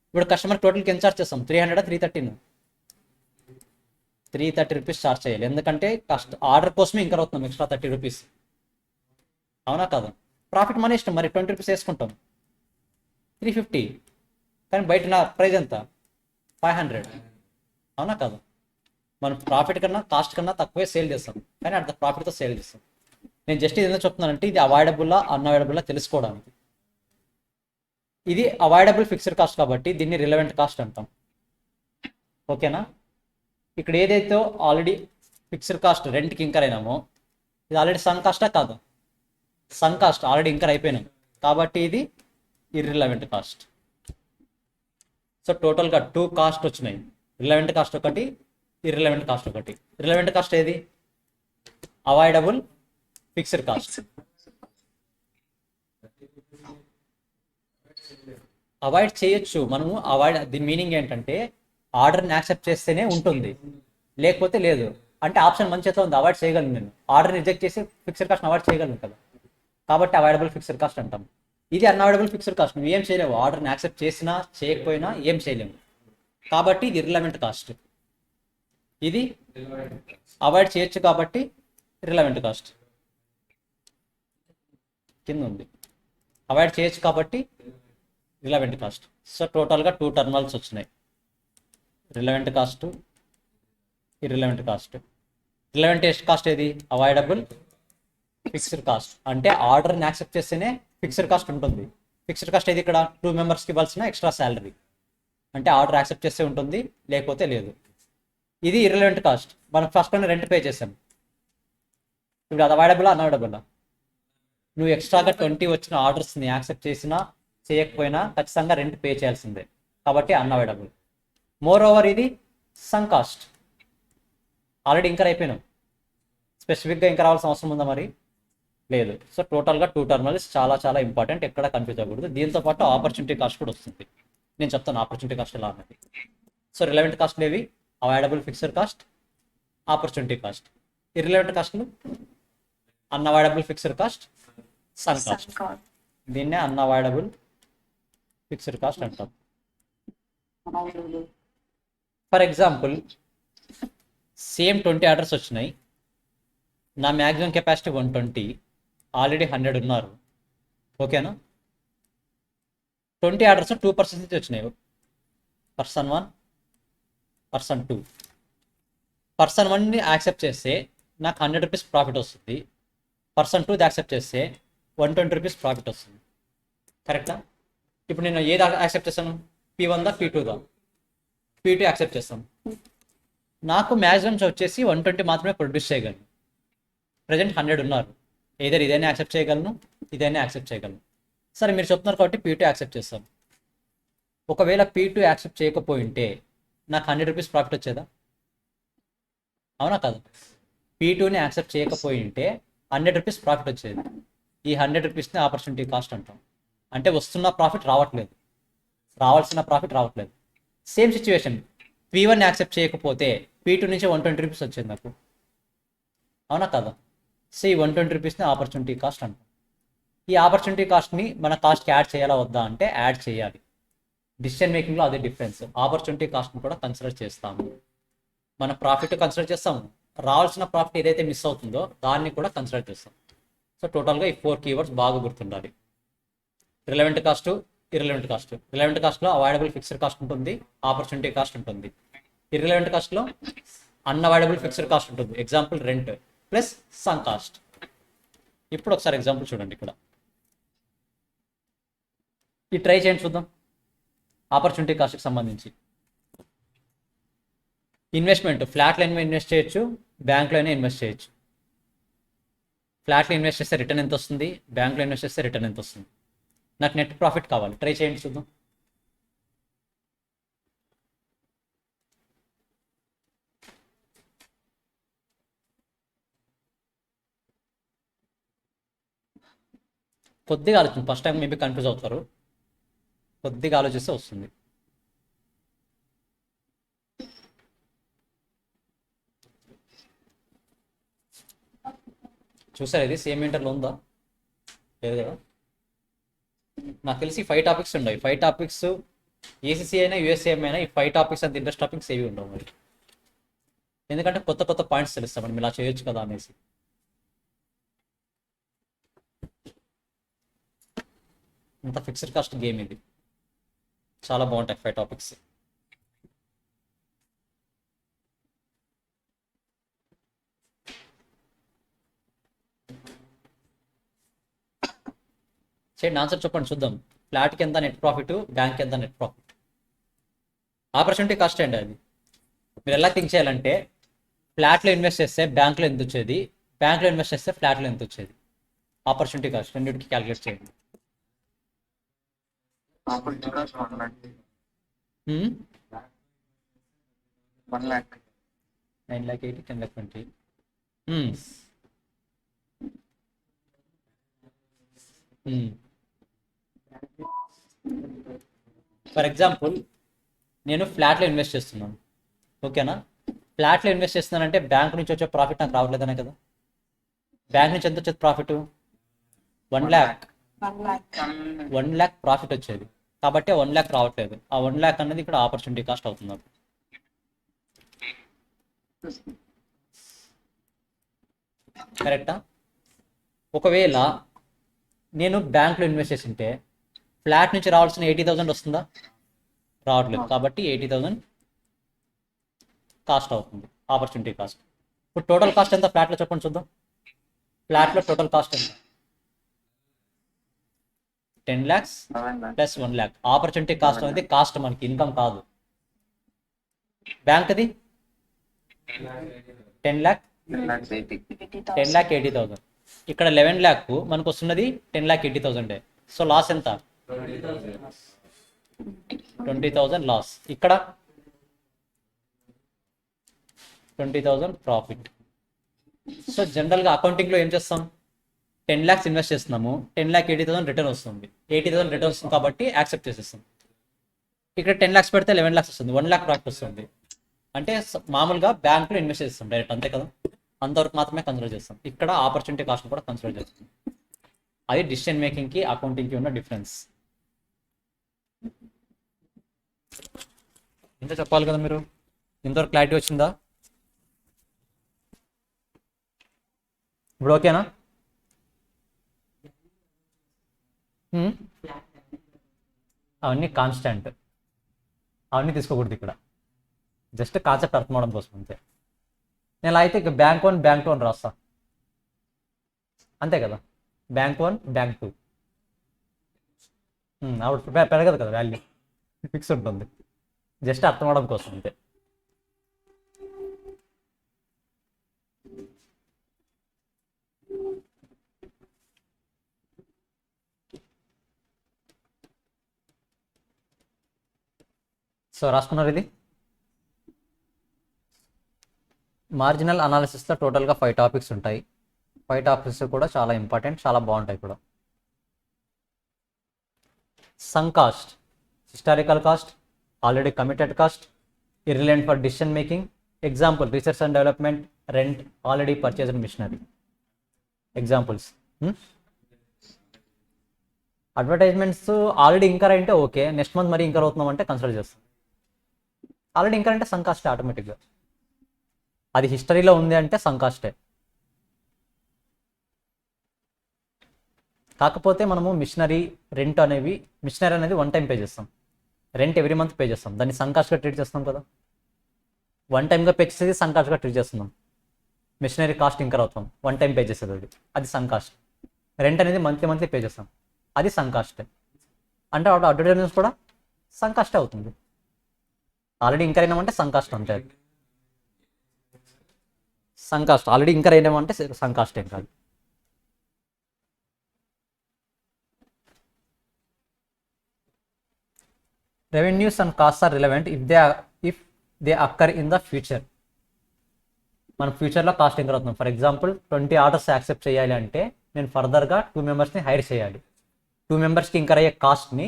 ఇప్పుడు కస్టమర్ టోటల్కి ఎంత చార్జ్ చేస్తాం? 300, 330? 330 రూపీస్ చార్జ్ చేయాలి. ఎందుకంటే ఆర్డర్ కోసమే ఇంకా అవుతున్నాం ఎక్స్ట్రా 30 రూపీస్. అవునా కాదు? ప్రాఫిట్ మన ఇష్టం, మరి 20 రూపీస్ వేసుకుంటాం, 350. కానీ బయట నా ప్రైస్ ఎంత? 500. అవునా కాదు? మనం ప్రాఫిట్ కన్నా కాస్ట్ కన్నా తక్కువే సేల్ చేస్తాం, కానీ అట్ ద ప్రాఫిట్తో సేల్ చేస్తాం. నేను జస్ట్ ఇది ఎందుకు చెప్తున్నానంటే ఇది అవాయిడబుల్లా అన్అవాయిడబుల్లా తెలుసుకోవడానికి. ఇది అవాయిడబుల్ ఫిక్స్డ్ కాస్ట్ కాబట్టి దీన్ని రిలవెంట్ కాస్ట్ అంటాం. ఓకేనా? ఇక్కడ ఏదైతే ఆల్రెడీ ఫిక్స్డ్ కాస్ట్ రెంట్కి ఇంకర్ అయినామో ఇది ఆల్రెడీ సన్ కాస్టా కాదు? సన్ కాస్ట్ ఆల్రెడీ ఇంకర్ అయిపోయినాం కాబట్టి ఇది ఇర్రిలవెంట్ కాస్ట్. సో టోటల్గా 2 కాస్ట్ వచ్చినాయి, రిలవెంట్ కాస్ట్ ఒకటి, ఇర్రిలవెంట్ కాస్ట్ ఒకటి. రిలవెంట్ కాస్ట్ ఏది? Avoidable fixed cost. అవాయిడ్ చేయొచ్చు మనము. దీని మీనింగ్ ఏంటంటే ఆర్డర్ని యాక్సెప్ట్ చేస్తేనే ఉంటుంది, లేకపోతే లేదు. అంటే ఆప్షన్ మంచి చేతిలో ఉంది, అవాయిడ్ చేయగలను. నేను ఆర్డర్ రిజెక్ట్ చేసి ఫిక్స్డ్ కాస్ట్ అవాయిడ్ చేయగలను కదా, కాబట్టి అవాయిడబుల్ ఫిక్స్డ్ కాస్ట్ అంటాం. ఇది అన్అవాయిడబుల్ ఫిక్స్డ్ కాస్ట్, నువ్వు ఏం చేయలేవు, ఆర్డర్ని యాక్సెప్ట్ చేసినా చేయకపోయినా ఏం చేయలేము. కాబట్టి ఇది రిలవెంట్ కాస్ట్. ఇది అవాయిడ్ చేయొచ్చు కాబట్టి రిలవెంట్ కాస్ట్ కింద ఉంది. అవాయిడ్ చేయొచ్చు కాబట్టి రిలవెంట్ కాస్ట్. సో టోటల్గా 2 టర్మినల్స్ వచ్చినాయి, relevant cost, irrelevant cost. Relevant cost ఏది? Avoidable fixed cost. అంటే ఆర్డర్ని యాక్సెప్ట్ చేస్తేనే ఫిక్స్డ్ కాస్ట్ ఉంటుంది, ఫిక్స్డ్ కాస్ట్ ఏది ఇక్కడ 2 మెంబర్స్కి ఇవ్వాల్సిన ఎక్స్ట్రా శాలరీ, అంటే ఆర్డర్ యాక్సెప్ట్ చేస్తే ఉంటుంది లేకపోతే లేదు. ఇది ఇర్రిలవెంట్ కాస్ట్, మనం ఫస్ట్ రెంట్ పే చేసాం. ఇప్పుడు అది అవైలబుల్ అన్అవైలబుల్? నువ్వు ఎక్స్ట్రాగా 20 వచ్చిన ఆర్డర్స్ని యాక్సెప్ట్ చేసినా చేయకపోయినా ఖచ్చితంగా రెంట్ పే చేయాల్సిందే, కాబట్టి అన్అవైలబుల్. మోర్ ఓవర్ ఇది సంక్ కాస్ట్, ఆల్రెడీ ఇంకర్ అయిపోయినాం, స్పెసిఫిక్గా ఇంకా రావాల్సిన అవసరం ఉందా మరి? లేదు. సో టోటల్గా 2 టర్మినల్స్ చాలా చాలా ఇంపార్టెంట్, ఎక్కడ కన్ఫ్యూజ్ అవ్వకూడదు. దీంతో పాటు ఆపర్చునిటీ కాస్ట్ కూడా వస్తుంది, నేను చెప్తాను ఆపర్చునిటీ కాస్ట్ ఎలా అన్నది. సో రిలవెంట్ కాస్ట్లు ఏవి? Available fixed cost, opportunity cost. Irrelevant కాస్ట్లు unavoidable fixed cost, sunk cost. దీన్నే అన్అవైడబుల్ ఫిక్స్డ్ కాస్ట్ అంటాం. ఫర్ ఎగ్జాంపుల్ సేమ్ 20 ఆర్డర్స్ వచ్చినాయి, నా మ్యాక్సిమం కెపాసిటీ 120, ఆల్రెడీ 100 ఉన్నారు, ఓకేనా? 20 ఆర్డర్స్ 2% నుంచి వచ్చినాయి. Person 1, person 2. పర్సన్ 1ని యాక్సెప్ట్ చేస్తే నాకు 100 రూపీస్ ప్రాఫిట్ వస్తుంది, పర్సన్ 2ది యాక్సెప్ట్ చేస్తే 120 రూపీస్ ప్రాఫిట్ వస్తుంది, కరెక్టా? ఇప్పుడు నేను ఏది యాక్సెప్ట్ చేస్తాను? P1దా P2దా? P2 యాక్సెప్ట్ చేస్తాను. నాకు మ్యాక్సిమమ్స్ వచ్చేసి 120 మాత్రమే ప్రొడ్యూస్ చేయగలను. ప్రజెంట్ 100 ఉన్నారు, ఏదైనా ఇదైనా యాక్సెప్ట్ చేయగలను, ఇదైనా యాక్సెప్ట్ చేయగలను. సరే మీరు చెప్తున్నారు కాబట్టి P2 యాక్సెప్ట్ చేస్తాను. ఒకవేళ P2 యాక్సెప్ట్ చేయకపోయింటే నాకు 100 రూపీస్ ప్రాఫిట్ వచ్చేదా? అవునా కదా? P2ని యాక్సెప్ట్ చేయకపోయింటే 100 రూపీస్ ప్రాఫిట్ వచ్చేది. ఈ 100 రూపీస్ని ఆపర్చునిటీ కాస్ట్ అంటాం. అంటే వస్తున్న ప్రాఫిట్ రావట్లేదు, రావాల్సిన ప్రాఫిట్ రావట్లేదు. సేమ్ సిచ్యువేషన్, P1 యాక్సెప్ట్ చేయకపోతే P2 నుంచి 120 రూపీస్ వచ్చేది నాకు, అవునా కదా? సో ఈ 120 రూపీస్ని ఆపర్చునిటీ కాస్ట్ అంటాం. ఈ ఆపర్చునిటీ కాస్ట్ని మన కాస్ట్కి యాడ్ చేయాలా వద్దా అంటే యాడ్ చేయాలి. డిసిషన్ మేకింగ్లో అదే డిఫరెన్స్. ఆపర్చునిటీ కాస్ట్ని కూడా కన్సిడర్ చేస్తాము, మన ప్రాఫిట్ కన్సిడర్ చేస్తాము, రావాల్సిన ప్రాఫిట్ ఏదైతే మిస్ అవుతుందో దాన్ని కూడా కన్సిడర్ చేస్తాం. సో టోటల్గా ఈ 4 కీవర్డ్స్ బాగా గుర్తుండాలి. Relevant cost, irrelevant cost. Relevant కాస్ట్లో అవైడబుల్ ఫిక్స్డ్ కాస్ట్ ఉంటుంది, ఆపర్చునిటీ కాస్ట్ ఉంటుంది. ఇర్రిలవెంట్ కాస్ట్లో అన్అవైడబుల్ ఫిక్స్డ్ కాస్ట్ ఉంటుంది, example rent plus sunk cost. ఇప్పుడు ఒకసారి ఎగ్జాంపుల్ చూడండి, ఇక్కడ ఈ ట్రై చేయండి చూద్దాం. ఆపర్చునిటీ కాస్ట్కి సంబంధించి ఇన్వెస్ట్మెంట్ ఫ్లాట్లో ఇన్వెస్ట్ చేయొచ్చు, బ్యాంక్లోనే ఇన్వెస్ట్ చేయొచ్చు. ఫ్లాట్లో ఇన్వెస్ట్ చేస్తే రిటర్న్ ఎంత వస్తుంది, బ్యాంక్లో ఇన్వెస్ట్ చేస్తే రిటర్న్ ఎంత వస్తుంది? నాకు నెట్ ప్రాఫిట్ కావాలి, ట్రై చేయండి చూద్దాం. కొద్దిగా ఆలోచించండి, ఫస్ట్ టైం మేబీ కన్ఫ్యూజ్ అవుతారు, కొద్దిగా ఆలోచిస్తే వస్తుంది. చూసారు ఇది సేమ్ ఇంటర్లో ఉందా? లేదు కదా? నాకు తెలిసి 5 టాపిక్స్ ఉన్నాయి. 5 టాపిక్స్ ఏసీసీ అయినా యూఎస్ఏఎం అయినా ఈ 5 టాపిక్స్ అంత ఇంట్రెస్ట్ టాపిక్స్ ఏవి ఉండవు మరి, ఎందుకంటే కొత్త కొత్త పాయింట్స్ తెలుస్తాం మనం ఇలా చేయొచ్చు కదా అనేసి. ఇంత ఫిక్స్డ్ కాస్ట్ గేమ్ ఇది, చాలా బాగుంటాయి 5 టాపిక్స్. చేయండి, ఆన్సర్ చెప్పండి చూద్దాం. ఫ్లాట్కి ఎంత నెట్ ప్రాఫిట్, బ్యాంక్కి ఎంత నెట్ ప్రాఫిట్? ఆపర్చునిటీ కాస్ట్ అండి అది. మీరు ఎలా థింక్ చేయాలంటే ఫ్లాట్లో ఇన్వెస్ట్ చేస్తే బ్యాంక్లో ఎంత వచ్చేది, బ్యాంక్లో ఇన్వెస్ట్ చేస్తే ఫ్లాట్లో ఎంత వచ్చేది? ఆపర్చునిటీ కాస్ట్ రెండింటికి క్యాలిక్యులేట్ చేయండి. Opportunity cost 1 lakh. 1 lakh. 9,80,000, 10,20,000. For example నేను ఫ్లాట్లో ఇన్వెస్ట్ చేస్తున్నాను, ఓకేనా? ఫ్లాట్లో ఇన్వెస్ట్ చేస్తున్నానంటే బ్యాంక్ నుంచి వచ్చే ప్రాఫిట్ నాకు రావట్లేదనే కదా? బ్యాంక్ నుంచి ఎంత వచ్చేది ప్రాఫిట్? 1 lakh. 1 lakh ప్రాఫిట్ వచ్చేది, కాబట్టి 1 lakh రావట్లేదు. ఆ 1 lakh అనేది ఇక్కడ ఆపర్చునిటీ కాస్ట్ అవుతుంది. కరెక్టా? ఒకవేళ నేను బ్యాంక్లో ఇన్వెస్ట్ చేసింటే ఫ్లాట్ నుంచి రావాల్సిన 80,000 వస్తుందా? రావట్లేదు, కాబట్టి 80,000 కాస్ట్ అవుతుంది, ఆపర్చునిటీ కాస్ట్. ఇప్పుడు టోటల్ కాస్ట్ ఎంత ఫ్లాట్లో చెప్పండి చూద్దాం. ఫ్లాట్లో టోటల్ కాస్ట్ ఎంత? 10 lakhs 11 lakhs plus 1 lakh. Opportunity cost అనేది కాస్ట్, మనకి ఇన్కమ్ కాదు. బ్యాంక్ది 10 lakh 10,80,000. ఇక్కడ 11 lakh మనకు వస్తున్నది 10,80,000. సో లాస్ ఎంత? 20,000 లాస్. ఇక్కడ 20,000 ప్రాఫిట్. సో జనరల్గా అకౌంటింగ్లో ఏం చేస్తాం? 10 lakhs ఇన్వెస్ట్ చేస్తున్నాము, 10,80,000 రిటర్న్ వస్తుంది. 80,000 రిటర్న్ వస్తుంది కాబట్టి యాక్సెప్ట్ చేసేస్తాం. ఇక్కడ 10 lakhs పెడితే 11 lakhs వస్తుంది, 1 lakh ప్రాఫిట్ వస్తుంది. అంటే మామూలుగా బ్యాంకులో ఇన్వెస్ట్ చేస్తాం డైరెక్ట్, అంతే కదా. అంతవరకు మాత్రమే కన్సిడర్ చేస్తాం. ఇక్కడ ఆపర్చునిటీ కాస్ట్ కూడా కన్సిడర్ చేస్తాం. అది డిసిషన్ మేకింగ్కి అకౌంటింగ్కి ఉన్న డిఫరెన్స్. ఇంత చెప్పాలి కదా మీరు. ఇంతవరకు క్లారిటీ వచ్చిందా? ఇప్పుడు ఓకేనా? అవన్నీ కాన్స్టెంట్, అవన్నీ తీసుకోకూడదు ఇక్కడ. జస్ట్ కాన్సెప్ట్ అర్థం అవడం కోసం అంతే. నేను అయితే ఇక బ్యాంక్ 1 బ్యాంక్ 2 అని రాస్తా, అంతే కదా. బ్యాంక్ 1 బ్యాంక్ 2 అప్పుడు పెరగదు కదా, వాల్యూ ఫిక్స్ ఉంటుంది. జస్ట్ అర్థం అవడం కోసం అంతే. సో రాసుకున్నారు ఇది. మార్జినల్ అనాలిసిస్లో టోటల్గా 5 టాపిక్స్ ఉంటాయి. 5 టాపిక్స్ కూడా చాలా ఇంపార్టెంట్, చాలా బాగుంటాయి కూడా. Sunk cost, historical cost, already committed cost, irrelevant for decision making. Example research and development, rent, already purchased machinery. Examples. Advertisements already incur అంటే ఓకే, నెక్స్ట్ మంత్ మరీ ఇంకర్ అవుతున్నాం అంటే కన్సిడర్ చేస్తాం. ఆల్రెడీ ఇంకర్ అంటే సంక్ cost ఆటోమేటిక్గా. అది హిస్టరీలో ఉంది అంటే సంక్ కాస్టే. కాకపోతే మనము మిషనరీ, రెంట్ అనేవి, మిషనరీ అనేది 1 time పే చేస్తాం, రెంట్ ఎవ్రీ మంత్ పే చేస్తాం. దాన్ని సంక్ కాస్ట్గా ట్రీట్ చేస్తాం కదా. 1 timeగా పే చేసేది సంక్ కాస్ట్గా ట్రీట్ చేస్తున్నాం. మిషనరీ కాస్ట్ ఇంకర్ అవుతాం, 1 time పే చేసేది అది సంక్ కాస్ట్. రెంట్ అనేది మంత్లీ పే చేస్తాం, అది సంక్ కాస్టే. అంటే అడ్వర్టైజ్మెంట్స్ కూడా సంక్ కాస్టే అవుతుంది. ఆల్రెడీ ఇంకర్ అయినామంటే సంక్ కాస్ట్ అంతే. సంక్ కాస్ట్ ఆల్రెడీ ఇంకర్ అయినామంటే సంక్ కాస్ట్ ఏం కాదు. Revenues and cost are relevant if they occur in the future. మనం ఫ్యూచర్లో కాస్ట్ ఇంకర్ అవుతున్నాం. ఫర్ ఎగ్జాంపుల్ 20 ఆర్డర్స్ యాక్సెప్ట్ చేయాలి అంటే నేను ఫర్దర్గా 2 మెంబర్స్ని హైర్ చేయాలి. 2 మెంబర్స్కి ఇంకర్ అయ్యే కాస్ట్ని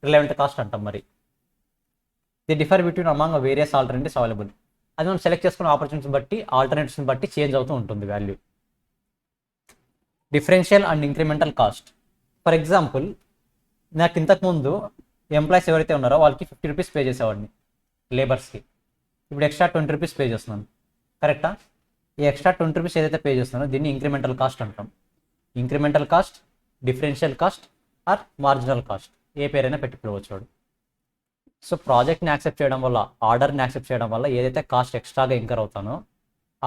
రిలవెంట్ కాస్ట్ అంటాం. మరి the differ between among various alternatives available. అది మనం సెలెక్ట్ చేసుకున్న ఆపర్చునిటీస్ బట్టి, ఆల్టర్నేటివ్స్ని బట్టి చేంజ్ అవుతూ ఉంటుంది value. Differential and incremental cost. For example నాకు ఇంతకుముందు ఎంప్లాయీస్ ఎవరైతే ఉన్నారో వాళ్ళకి 50 రూపీస్ పే చేసేవాడిని లేబర్స్కి. ఇప్పుడు ఎక్స్ట్రా 20 రూపీస్ పే చేస్తున్నాను, కరెక్టా? ఈ ఎక్స్ట్రా 20 రూపీస్ ఏదైతే పే చేస్తున్నానో దీన్ని ఇంక్రిమెంటల్ కాస్ట్ అంటాం. Incremental cost, differential cost or marginal cost, ఏ పేరైనా పెట్టి పిలవచ్చు. సో ప్రాజెక్ట్ని యాక్సెప్ట్ చేయడం వల్ల, ఆర్డర్ని యాక్సెప్ట్ చేయడం వల్ల ఏదైతే కాస్ట్ ఎక్స్ట్రాగా ఇంకర్ అవుతానో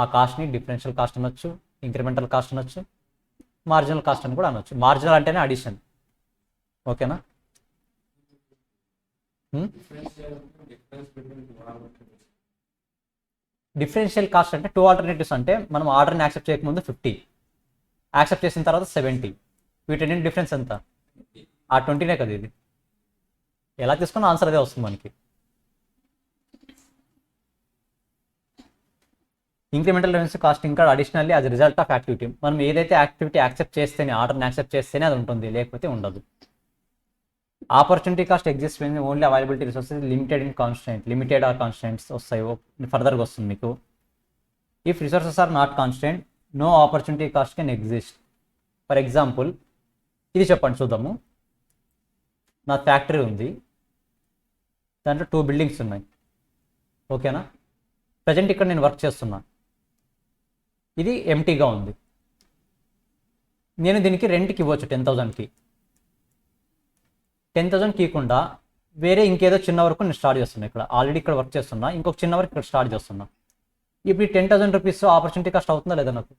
ఆ కాస్ట్ని డిఫరెన్షియల్ కాస్ట్ అనొచ్చు, ఇంక్రిమెంటల్ కాస్ట్ అనొచ్చు, మార్జినల్ కాస్ట్ అని కూడా అనొచ్చు. మార్జినల్ అంటేనే అడిషన్, ఓకేనా? డిఫరెన్షియల్ కాస్ట్ అంటే 2 ఆల్టర్నేటివ్స్. అంటే మనం ఆర్డర్ని యాక్సెప్ట్ చేయకముందు 50, యాక్సెప్ట్ చేసిన తర్వాత 70. వీటి డిఫరెన్స్ ఎంత? ఆ 20నే కదా ఇది. ఎలా తీసుకున్న ఆన్సర్ అదే వస్తుంది మనకి. ఇంక్రిమెంటల్ రెవెన్యూ కాస్ట్ ఇంకా additionally as result of activity. మనం ఏదైతే యాక్టివిటీ యాక్సెప్ట్ చేస్తేనే, ఆర్డర్ని యాక్సెప్ట్ చేస్తేనే అది ఉంటుంది, లేకపోతే ఉండదు. Opportunity cost exist when only availability resources limited in constant. Limited or constants వస్తాయి, ఫర్దర్గా వస్తుంది మీకు. If resources are not constant no opportunity cost can exist. For example ఇది చెప్పండి చూద్దాము. నా ఫ్యాక్టరీ ఉంది, దాంట్లో 2 బిల్డింగ్స్ ఉన్నాయి, ఓకేనా? ప్రజెంట్ ఇక్కడ నేను వర్క్ చేస్తున్నా, ఇది ఎంటీగా ఉంది. నేను దీనికి రెంట్కి ఇవ్వచ్చు 10,000కి. 10,000కి ఇవ్వకుండా వేరే ఇంకేదో చిన్న వరకు నేను స్టార్ట్ చేస్తున్నా. ఇక్కడ ఆల్రెడీ ఇక్కడ వర్క్ చేస్తున్నా, ఇంకొక చిన్న వరకు ఇక్కడ స్టార్ట్ చేస్తున్నా. ఇప్పుడు ఈ 10,000 రూపీస్ ఆపర్చునిటీ కాస్ట్ అవుతుందా లేదా నాకు?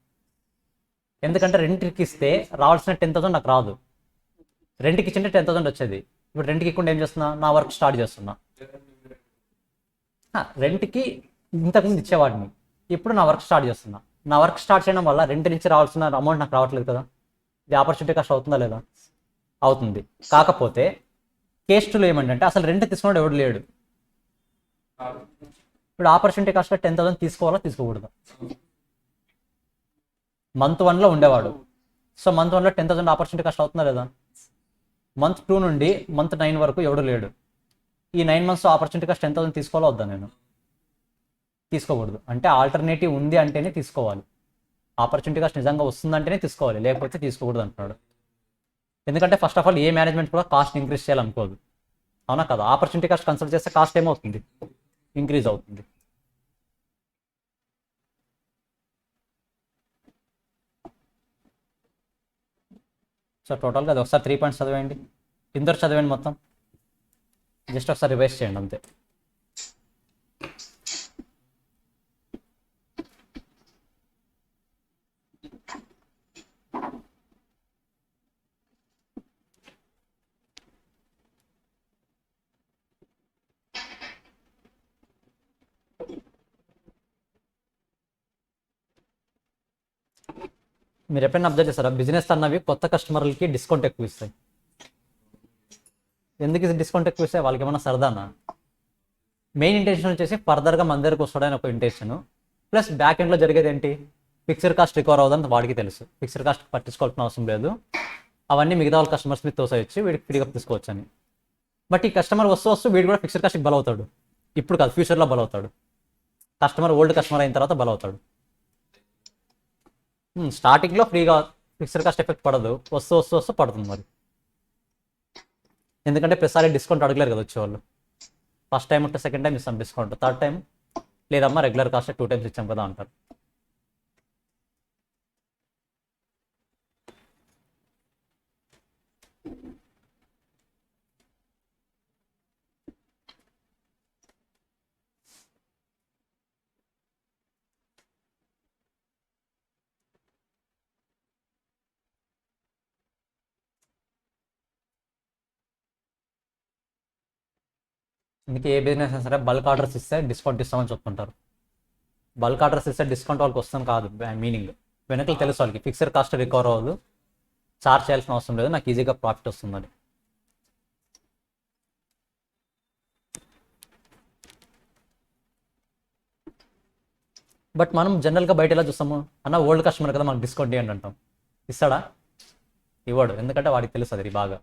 ఎందుకంటే రెంట్కి ఇస్తే రావాల్సిన 10,000 నాకు రాదు. రెంట్కి ఇచ్చింటే 10,000 వచ్చేది. ఇప్పుడు రెంట్కి ఇవ్వకుండా ఏం చేస్తున్నా, నా వర్క్ స్టార్ట్ చేస్తున్నా. రెంట్కి ఇంతకుముందు ఇచ్చేవాడిని, ఇప్పుడు నా వర్క్ స్టార్ట్ చేస్తున్నా. నా వర్క్ స్టార్ట్ చేయడం వల్ల రెంట్ నుంచి రావాల్సిన అమౌంట్ నాకు రావట్లేదు కదా. ఇది ఆపర్చునిటీ కాస్ట్ అవుతుందా లేదా? అవుతుంది. కాకపోతే కేస్ టూలో ఏమంటే అసలు రెంట్ తీసుకున్నాడు ఎవడు లేడు. ఇప్పుడు ఆపర్చునిటీ కాస్ట్లో 10,000 తీసుకోవాలా తీసుకోకూడదా? మంత్ 1లో ఉండేవాడు, సో మంత్ 1లో 10,000 ఆపర్చునిటీ కాస్ట్ అవుతుందా లేదా? మంత్ 2 నుండి మంత్ 9 వరకు ఎవడు లేడు. ఈ 9 months ఆపర్చునిటీ కాస్ట్ 10,000 తీసుకోవాలా వద్దా? నేను తీసుకోకూడదు. అంటే ఆల్టర్నేటివ్ ఉంది అంటేనే తీసుకోవాలి. ఆపర్చునిటీ కాస్ట్ నిజంగా వస్తుందంటేనే తీసుకోవాలి, లేకపోతే తీసుకోకూడదు అంటున్నాడు. ఎందుకంటే first of all A management కూడా కాస్ట్ ఇంక్రీజ్ చేయాలనుకోదు, అవునా కదా? ఆపర్చునిటీ కాస్ట్ కన్సిడర్ చేస్తే కాస్ట్ ఏమవుతుంది, ఇంక్రీజ్ అవుతుంది. సో టోటల్గా అది ఒకసారి 3 points చదివేయండి, ఇందరు చదివేయండి మొత్తం, జస్ట్ ఒకసారి రివైజ్ చేయండి అంతే. మీరు ఎప్పుడైనా అబ్జర్వ్ చేస్తారా, బిజినెస్ అన్నవి కొత్త కస్టమర్లకి డిస్కౌంట్ ఎక్కువ ఇస్తాయి. ఎందుకు ఇది డిస్కౌంట్ ఎక్కువ ఇస్తాయి? వాళ్ళకి ఏమన్నా సరదానా? మెయిన్ ఇంటెన్షన్ వచ్చేసి ఫర్దర్గా మన దగ్గరకు వస్తాడని ఒక ఇంటెన్షన్, ప్లస్ బ్యాక్ ఎండ్లో జరిగేది ఏంటి, ఫిక్స్డ్ కాస్ట్ రికవర్ అవుతుందని వాడికి తెలుసు. ఫిక్స్డ్ కాస్ట్ పట్టించుకోవాల్సిన అవసరం లేదు, అవన్నీ మిగతా వాళ్ళ కస్టమర్స్ మీద తోసేయచ్చు, వీడికి ఫ్రీగా తీసుకోవచ్చు అని. బట్ ఈ కస్టమర్ వస్తూ వస్తూ వీడు కూడా ఫిక్స్డ్ కాస్ట్కి బలవుతాడు. ఇప్పుడు కాదు, ఫ్యూచర్లో బలవుతాడు. కస్టమర్ ఓల్డ్ కస్టమర్ అయిన తర్వాత బలవుతాడు. స్టార్టింగ్లో ఫ్రీగా ఫిక్స్డ్ కాస్ట్ ఎఫెక్ట్ పడదు, వస్తూ వస్తూ వస్తూ పడుతుంది మరి. ఎందుకంటే ప్రతిసారి డిస్కౌంట్ అడగలేరు కదా వచ్చేవాళ్ళు. ఫస్ట్ టైం ఉంటే సెకండ్ టైం ఇస్తాం డిస్కౌంట్, థర్డ్ టైం లేదమ్మా రెగ్యులర్ కాస్ట్ 2 times ఇచ్చాం కదా అంటారు. అందుకే ఏ బిజినెస్ అయినా సరే బల్క్ ఆర్డర్స్ ఇస్తే డిస్కౌంట్ ఇస్తామని చెప్తుంటారు. బల్క్ ఆర్డర్స్ ఇస్తే డిస్కౌంట్ వాళ్ళకి వస్తుంది కాదు మీనింగ్, వెనకలు తెలుసు వాళ్ళకి ఫిక్స్డ్ కాస్ట్ రికవర్ అవ్వదు, చార్జ్ చేయాల్సిన అవసరం లేదు, నాకు ఈజీగా ప్రాఫిట్ వస్తుందని. బట్ మనం జనరల్గా బయట ఎలా చూస్తాము, అన్న ఓల్డ్ కస్టమర్ కదా మనకు డిస్కౌంట్ ఇవ్వండి అంటాం. ఇస్తాడా? ఇవ్వడు. ఎందుకంటే వాడికి తెలుసు అది బాగా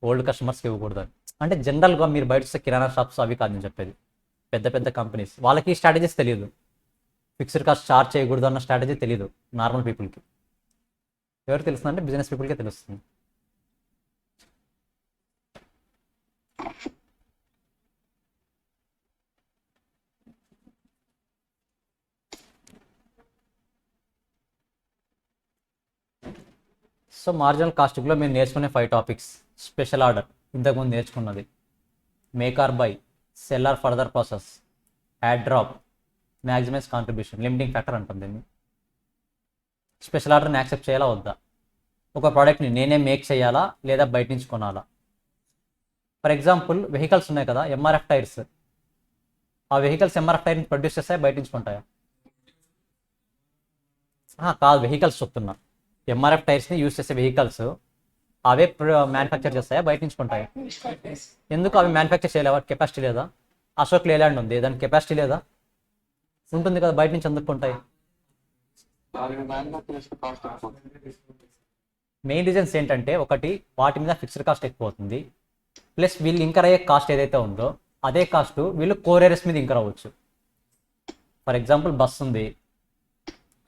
ఓల్డ్ కస్టమర్స్కి ఇవ్వకూడదు అని. అంటే జనరల్గా మీరు బయట చూస్తే కిరాణా షాప్స్ అవి కాదని చెప్పేది, పెద్ద పెద్ద కంపెనీస్ వాళ్ళకి స్ట్రాటజీస్ తెలియదు, ఫిక్స్డ్ కాస్ట్ చార్జ్ చేయకూడదు అన్న స్ట్రాటజీ తెలియదు నార్మల్ పీపుల్కి. ఎవరికి తెలుస్తుందంటే బిజినెస్ పీపుల్కే తెలుస్తుంది. సో మార్జినల్ కాస్టింగ్లో మీరు నేర్చుకునే 5 topics: స్పెషల్ ఆర్డర్ ఇంతకుముందు నేర్చుకున్నది, make or buy, sell or further process, add drop, maximize contribution, limiting factor అంటుంది దీన్ని. స్పెషల్ ఆర్డర్ని యాక్సెప్ట్ చేయాలా వద్దా? ఒక ప్రోడక్ట్ని నేనే మేక్ చేయాలా లేదా బయట నుంచి కొనాలా? ఫర్ ఎగ్జాంపుల్ వెహికల్స్ ఉన్నాయి కదా, ఎంఆర్ఎఫ్ టైర్స్, ఆ వెహికల్స్ ఎంఆర్ఎఫ్ టైర్ని ప్రొడ్యూస్ చేస్తాయా బయట నుంచి కొంటాయా? కాదు, వెహికల్స్ చెప్తున్నా. ఎంఆర్ఎఫ్ టైర్స్ని యూజ్ చేసే వెహికల్స్ అవే మ్యానుఫ్యాక్చర్ చేస్తాయా బయట నుంచి కొంటాయా? ఎందుకు అవి మ్యానుఫ్యాక్చర్ చేయలేవా? కెపాసిటీ లేదా? అశోక్ లేలాండ్ ఉంది, దానికి కెపాసిటీ లేదా? ఉంటుంది కదా, బయట నుంచి ఎందుకు కొంటాయి? మెయిన్ రీజన్స్ ఏంటంటే, ఒకటి వాటి మీద ఫిక్స్డ్ కాస్ట్ ఎక్కువ అవుతుంది, ప్లస్ వీళ్ళు ఇంకర్ అయ్యే కాస్ట్ ఏదైతే ఉందో అదే కాస్ట్ వీళ్ళు కోర్ ఏరియస్ మీద ఇంకర్ అవ్వచ్చు. ఫర్ ఎగ్జాంపుల్ బస్ ఉంది,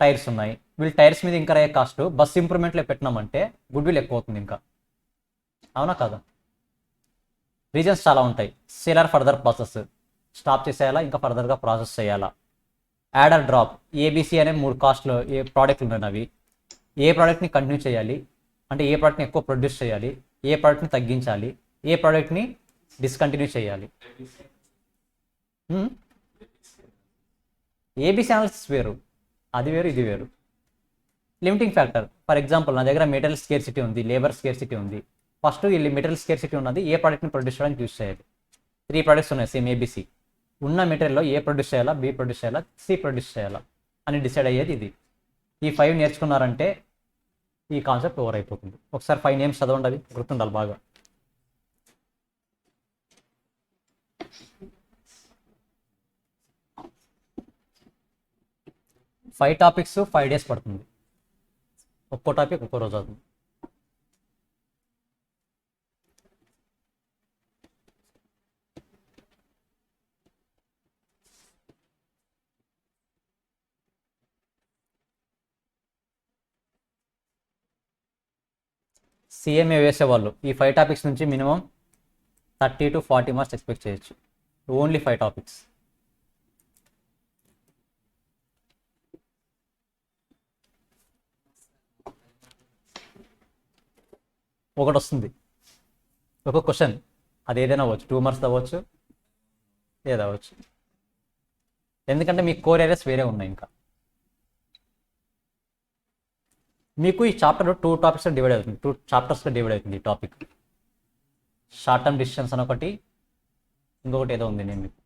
టైర్స్ ఉన్నాయి, వీళ్ళు టైర్స్ మీద ఇంకర్ అయ్యే కాస్ట్ బస్ ఇంప్రూవ్మెంట్లో పెట్టినామంటే గుడ్ విల్ ఎక్కువ అవుతుంది ఇంకా, అవునా కదా? రీజన్స్ చాలా ఉంటాయి. సేలర్ ఫర్దర్ ప్రాసెస్, స్టాప్ చేసేయాలా ఇంకా ఫర్దర్గా ప్రాసెస్ చేయాలా? యాడర్ డ్రాప్, ఏబిసి అనే 3 కాస్ట్లు ఏ ప్రోడక్ట్లు ఉన్నాయి, అవి ఏ ప్రోడక్ట్ని కంటిన్యూ చేయాలి అంటే ఏ ప్రోడక్ట్ని ఎక్కువ ప్రొడ్యూస్ చేయాలి, ఏ ప్రోడక్ట్ని తగ్గించాలి, ఏ ప్రోడక్ట్ని డిస్కంటిన్యూ చేయాలి. ఏబిసి అనాలిసిస్ వేరు, అది వేరు ఇది వేరు. లిమిటింగ్ ఫ్యాక్టర్, ఫర్ ఎగ్జాంపుల్ నా దగ్గర మెటీరియల్ స్కేర్సిటీ ఉంది, లేబర్ స్కేర్సిటీ ఉంది, ఫస్ట్ వీళ్ళు మెటీరియల్ స్కేర్సిటీ ఉన్నది, ఏ ప్రోడక్ట్ని ప్రొడ్యూస్ చేయడానికి యూస్ చేయాలి. 3 ప్రోడక్ట్స్ ఉన్నాయి సేమ్ ఏబిసి. ఉన్న మెటీరియల్లో ఏ ప్రొడ్యూస్ చేయాలా, బి ప్రొడ్యూస్ చేయాలా, సి ప్రొడ్యూస్ చేయాలా అని డిసైడ్ అయ్యేది ఇది. ఈ 5 నేర్చుకున్నారంటే ఈ కాన్సెప్ట్ ఓవర్ అయిపోతుంది. ఒకసారి 5 నేమ్స్ చదవండి, అవి గుర్తుండాలి బాగా. ఫైవ్ టాపిక్స్ 5 days పడుతుంది. ఒక్కో టాపిక్ ఒక్కో రోజు అవుతుంది. సిఎంఏ వేసేవాళ్ళు ఈ 5 టాపిక్స్ నుంచి మినిమం 30 to 40 మార్క్స్ ఎక్స్పెక్ట్ చేయొచ్చు. Only 5 topics. ఒకటి వస్తుంది, ఒక క్వశ్చన్, అది ఏదైనా అవ్వచ్చు, 2 మార్క్స్ అవ్వచ్చు, ఏదవచ్చు. ఎందుకంటే మీ కోర్ ఏరియాస్ వేరే ఉన్నాయి. ఇంకా మీకు ఈ చాప్టర్ 2 టాపిక్స్ డివైడ్ అవుతుంది, 2 చాప్టర్స్గా డివైడ్ అవుతుంది ఈ టాపిక్. షార్ట్ టర్మ్ డిసిషన్స్ అని ఒకటి, ఇంకొకటి ఏదో ఉంది. నేను మీకు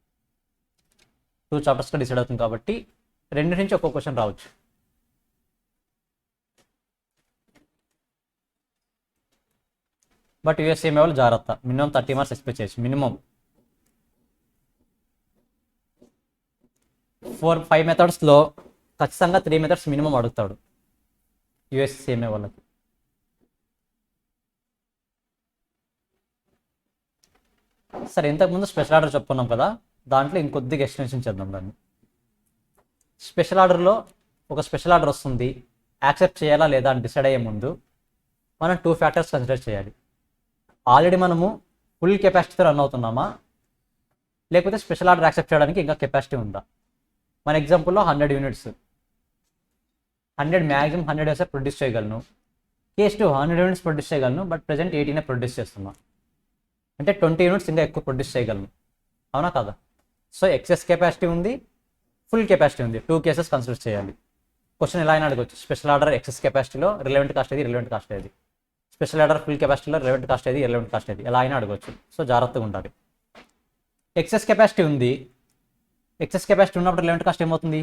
2 చాప్టర్స్గా డిసైడ్ అవుతుంది కాబట్టి 2 నుంచి ఒక్కొక్క క్వశ్చన్ రావచ్చు. బట్ యూఎస్ఏఎంఏ వాళ్ళు జాగ్రత్త, మినిమం 30 మార్క్స్ ఎక్స్పెక్ట్ చేయొచ్చు. మినిమం 4-5 మెథడ్స్లో ఖచ్చితంగా 3 మెథడ్స్ మినిమం అడుగుతాడు యూఎస్ఏఎంఏ వాళ్ళకి. సరే, ఇంతకుముందు స్పెషల్ ఆర్డర్ చెప్పుకున్నాం కదా, దాంట్లో ఇంకొద్దిగా ఎక్స్టెన్షన్ చేద్దాం దాన్ని. స్పెషల్ ఆర్డర్లో ఒక స్పెషల్ ఆర్డర్ వస్తుంది, యాక్సెప్ట్ చేయాలా లేదా అని డిసైడ్ అయ్యే ముందు మనం 2 ఫ్యాక్టర్స్ కన్సిడర్ చేయాలి. ఆల్రెడీ మనము ఫుల్ కెపాసిటీతో రన్ అవుతున్నామా, లేకపోతే స్పెషల్ ఆర్డర్ యాక్సెప్ట్ చేయడానికి ఇంకా కెపాసిటీ ఉందా. మన ఎగ్జాంపుల్లో 100 యూనిట్స్, 100 మ్యాక్సిమం 100 వేసే ప్రొడ్యూస్ చేయగలను. కేస్ 100 యూనిట్స్ ప్రొడ్యూస్ చేయగలను, బట్ ప్రజెంట్ 18 ప్రొడ్యూస్ చేస్తున్నా అంటే 20 యూనిట్స్ ఇంకా ఎక్కువ ప్రొడ్యూస్ చేయగలను. అవునా కదా? సో ఎక్సెస్ కెపాసిటీ ఉంది, ఫుల్ కెపాసిటీ ఉంది. 2 కేసెస్ కన్సిడర్ చేయాలి. క్వశ్చన్ ఎలా అయినా అడగవచ్చు, స్పెషల్ ఆర్డర్ ఎక్సెస్ కెపాసిటీలో రిలవెంట్ కాస్ట్ ఏది, రిలవెంట్ కాస్ట్ ఏది, స్పెషల్ ఆర్డర్ ఫుల్ కెపాసిటీలో రిలవెంట్ కాస్ట్ ఏది, రిలవెంట్ కాస్ట్ ఏది, ఎలా అయినా అడగవచ్చు. సో జాగ్రత్తగా ఉండాలి. ఎక్సెస్ కెపాసిటీ ఉంది, ఎక్సెస్ కెపాసిటీ ఉన్నప్పుడు రిలవెంట్ కాస్ట్ ఏమవుతుంది,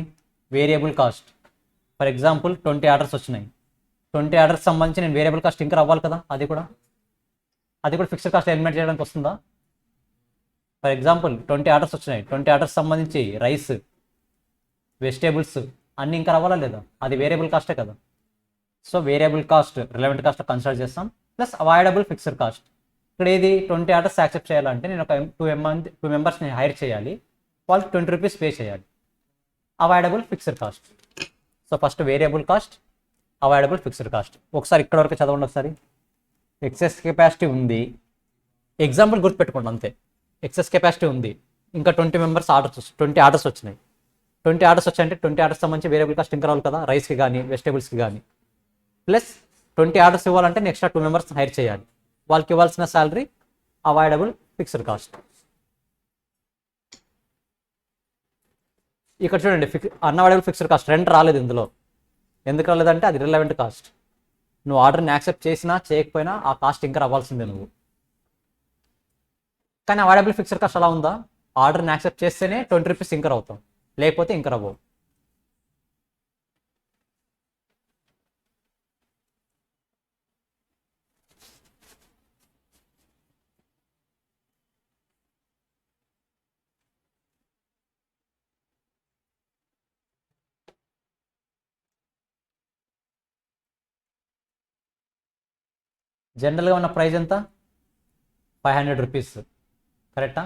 variable cost. For example 20 orders వచ్చినాయి, 20 ఆర్డర్స్ సంబంధించి నేను వేరియబుల్ కాస్ట్ ఇంకా అవ్వాలి కదా, అది కూడా ఫిక్స్డ్ కాస్ట్ ఎలిమినేట్ చేయడానికి వస్తుందా. ఫర్ ఎగ్జాంపుల్ 20 ఆర్డర్స్ వచ్చినాయి, 20 ఆర్డర్స్ సంబంధించి రైస్, వెజిటేబుల్స్ అన్నీ ఇంకా రావాలా లేదా, అది వేరియబుల్ కాస్టే కదా. So variable cost relevant cost consider చేస్తాం, ప్లస్ అవాయిడబుల్ ఫిక్స్డ్ కాస్ట్. ఇక్కడ ఏది 20 ఆర్డర్స్ యాక్సెప్ట్ చేయాలంటే నేను ఒక 2 మెంబర్స్ని హైర్ చేయాలి, వాళ్ళకి 20 రూపీస్ పే చేయాలి, avoidable fixed cost. So first variable cost, avoidable fixed cost. ఒకసారి ఇక్కడ వరకు చదవండి ఒకసారి. ఎక్సెస్ కెపాసిటీ ఉంది, ఎగ్జాంపుల్ గుర్తుపెట్టుకోండి అంతే. ఎక్సెస్ కెపాసిటీ ఉంది, ఇంకా 20 ఆర్డర్స్ వచ్చినాయి. 20 ఆర్డర్స్ వచ్చాయంటే 20 ఆర్డర్స్ సంబంధించి వేరియబుల్ కాస్ట్ ఇంకా రావాలి కదా, రైస్కి కానీ వెజిటేబుల్స్కి కానీ. ప్లస్ 20 ఆర్డర్స్ ఇవ్వాలంటే నెక్స్ట్ 2 మెంబర్స్ హైర్ చేయాలి, వాళ్ళకి ఇవ్వాల్సిన శాలరీ అవాయిడబుల్ ఫిక్స్డ్ కాస్ట్. ఇక్కడ చూడండి, అన్అవాయిడబుల్ ఫిక్స్డ్ కాస్ట్ రెంట్ రాలేదు ఇందులో. ఎందుకు రాలేదంటే అది రిలవెంట్ కాస్ట్. నువ్వు ఆర్డర్ని యాక్సెప్ట్ చేసినా చేయకపోయినా ఆ కాస్ట్ ఇంకా రావాల్సిందే నువ్వు. కానీ అవాయిడబుల్ ఫిక్స్డ్ కాస్ట్ అలా ఉందా, ఆర్డర్ని యాక్సెప్ట్ చేస్తేనే 20 రూపీస్ ఇంకా అవుతాం, లేకపోతే ఇంకా రావు. జనరల్గా ఉన్న ప్రైస్ ఎంత, 500 రూపీస్, కరెక్టా.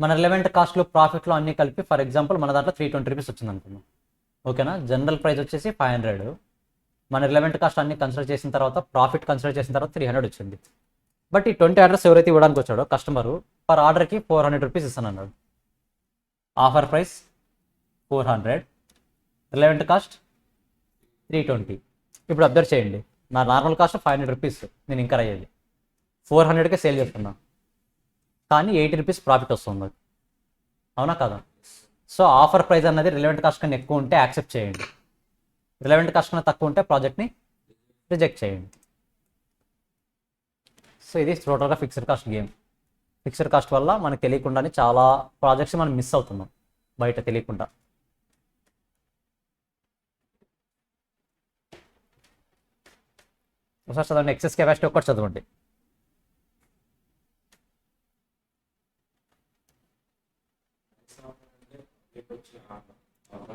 మన రిలవెంట్ కాస్ట్లో ప్రాఫిట్లో అన్నీ కలిపి ఫర్ ఎగ్జాంపుల్ మన దాంట్లో 320 రూపీస్ వచ్చింది అనుకున్నాం, ఓకేనా. జనరల్ ప్రైస్ వచ్చేసి 500, మన రిలవెంట్ కాస్ట్ అన్ని కన్సిడర్ చేసిన తర్వాత, ప్రాఫిట్ కన్సిడర్ చేసిన తర్వాత 300 వచ్చింది. బట్ ఈ 20 ఆర్డర్స్ ఎవరైతే ఇవ్వడానికి వచ్చాడో కస్టమరు పర్ ఆర్డర్కి 400 రూపీస్ ఇస్తాను అన్నాడు. Offer price 400, relevant cost 320. ఇప్పుడు అబ్జర్వ్ చేయండి, నా నార్మల్ కాస్ట్ 500 రూపీస్, నేను ఇంకా అయ్యేది 400కే సేల్ చేస్తున్నా, కానీ 80 రూపీస్ ప్రాఫిట్ వస్తుంది. అవునా కదా? సో ఆఫర్ ప్రైస్ అన్నది రిలవెంట్ కాస్ట్ కన్నా ఎక్కువ ఉంటే యాక్సెప్ట్ చేయండి, రిలవెంట్ కాస్ట్ కన్నా తక్కువ ఉంటే ప్రాజెక్ట్ని రిజెక్ట్ చేయండి. సో ఇది టోటల్గా fixed cost game. Fixed cost వల్ల మనకు తెలియకుండానే చాలా ప్రాజెక్ట్స్ మనం మిస్ అవుతున్నాం బయట తెలియకుండా. ఒకసారి చదవండి, ఎక్సెస్ కెపాసిటీ ఒక్కటి చదవండి.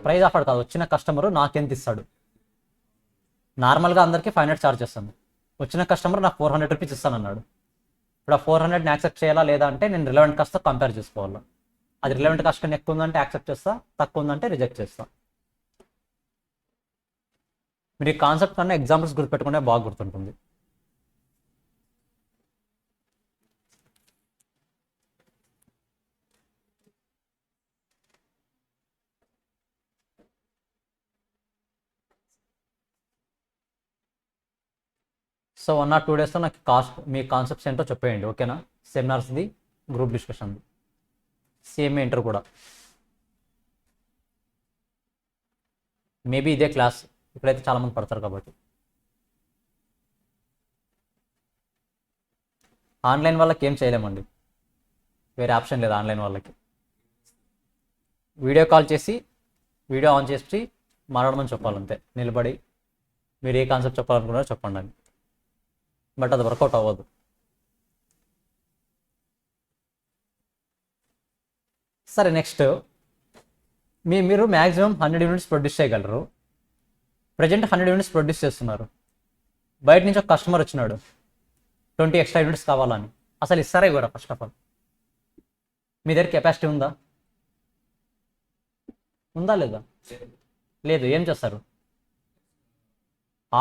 ప్రైజ్ ఆఫర్ కాదు, వచ్చిన కస్టమర్ నాకెంత ఇస్తాడు. నార్మల్గా అందరికీ 500 ఛార్జ్ చేస్తాను, వచ్చిన కస్టమర్ నాకు 400 రూపీస్ ఇస్తానన్నాడు. ఇప్పుడు ఆ 400ని యాక్సెప్ట్ చేయాలా లేదా అంటే నేను రిలవెంట్ కాస్ట్తో కంపేర్ చేసుకోవాలి. అది రిలవెంట్ కాస్ట్ కన్నా ఎక్కువ ఉందంటే యాక్సెప్ట్ చేస్తా, తక్కువ ఉందంటే రిజెక్ట్ చేస్తా. మీరు ఈ కాన్సెప్ట్ కన్నా ఎగ్జాంపుల్స్ గుర్తుపెట్టుకుంటే బాగా గుర్తుంటుంది. సో 1 or 2 డేస్లో నాకు మీ కాన్సెప్ట్స్ ఏంటో చెప్పేయండి, ఓకేనా? సెమినార్స్ది, గ్రూప్ డిస్కషన్ది, సేమ్ ఇంటర్ కూడా. మేబీ ఇదే క్లాస్, ఇప్పుడైతే చాలామంది పడతారు కాబట్టి. ఆన్లైన్ వాళ్ళకి ఏం చేయలేమండి, వేరే ఆప్షన్ లేదు ఆన్లైన్ వాళ్ళకి. వీడియో కాల్ చేసి వీడియో ఆన్ చేసి మాట్లాడమని చెప్పాలంతే, నిలబడి మీరు ఏ కాన్సెప్ట్ చెప్పాలనుకున్నారో చెప్పండి అని. బట్ అది వర్కౌట్ అవ్వదు. సరే, నెక్స్ట్ మీరు మ్యాక్సిమం 100 యూనిట్స్ ప్రొడ్యూస్ చేయగలరు. ప్రజెంట్ 100 యూనిట్స్ ప్రొడ్యూస్ చేస్తున్నారు. బయట నుంచి ఒక కస్టమర్ వచ్చినాడు, 20 ఎక్స్ట్రా యూనిట్స్ కావాలని. అసలు ఇస్తారా ఇవ్వరా? ఫస్ట్ ఆఫ్ ఆల్ మీ దగ్గర కెపాసిటీ ఉందా? ఉందా లేదా? లేదు. ఏం చేస్తారు?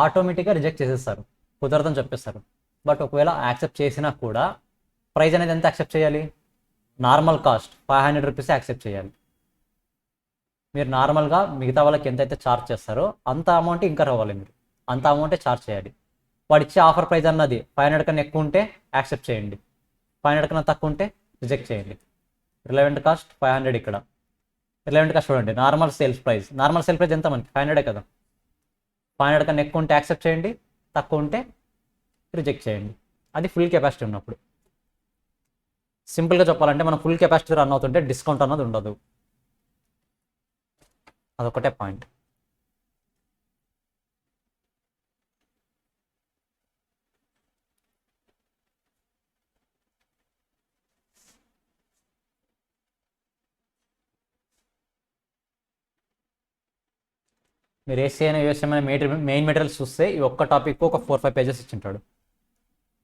ఆటోమేటిక్గా రిజెక్ట్ చేసేస్తారు, కుదరదని చెప్పేస్తారు. బట్ ఒకవేళ యాక్సెప్ట్ చేసినా కూడా ప్రైస్ అనేది ఎంత యాక్సెప్ట్ చేయాలి? నార్మల్ కాస్ట్ 500 రూపీస్ యాక్సెప్ట్ చేయాలి. మీరు నార్మల్గా మిగతా వాళ్ళకి ఎంతైతే ఛార్జ్ చేస్తారో అంత అమౌంట్ ఇంకా రావాలి, మీరు అంత అమౌంటే ఛార్జ్ చేయాలి. వాడు ఇచ్చే ఆఫర్ ప్రైస్ అన్నది 500 కన్నా ఎక్కువ ఉంటే యాక్సెప్ట్ చేయండి, 500 కన్నా తక్కువ ఉంటే రిజెక్ట్ చేయండి. Relevant cost 500. ఇక్కడ రిలవెంట్ కాస్ట్ చూడండి, normal sales price. Normal sale price ఎంత మనకి? 500 కదా. 500 కన్నా ఎక్కువ ఉంటే యాక్సెప్ట్ చేయండి, తక్కువ ఉంటే రిజెక్ట్ చేయండి. అది ఫుల్ కెపాసిటీ ఉన్నప్పుడు. సింపుల్గా చెప్పాలంటే మనం ఫుల్ కెపాసిటీ రన్ అవుతుంటే డిస్కౌంట్ అన్నది ఉండదు. అదొకటే పాయింట్. మీరు ఏసీఐనా యూఎస్ఏమైనా మెయిన్ మెటీరియల్స్ చూస్తే ఈ ఒక్క టాపిక్ ఒక 4-5 పేజెస్ ఇచ్చింటాడు,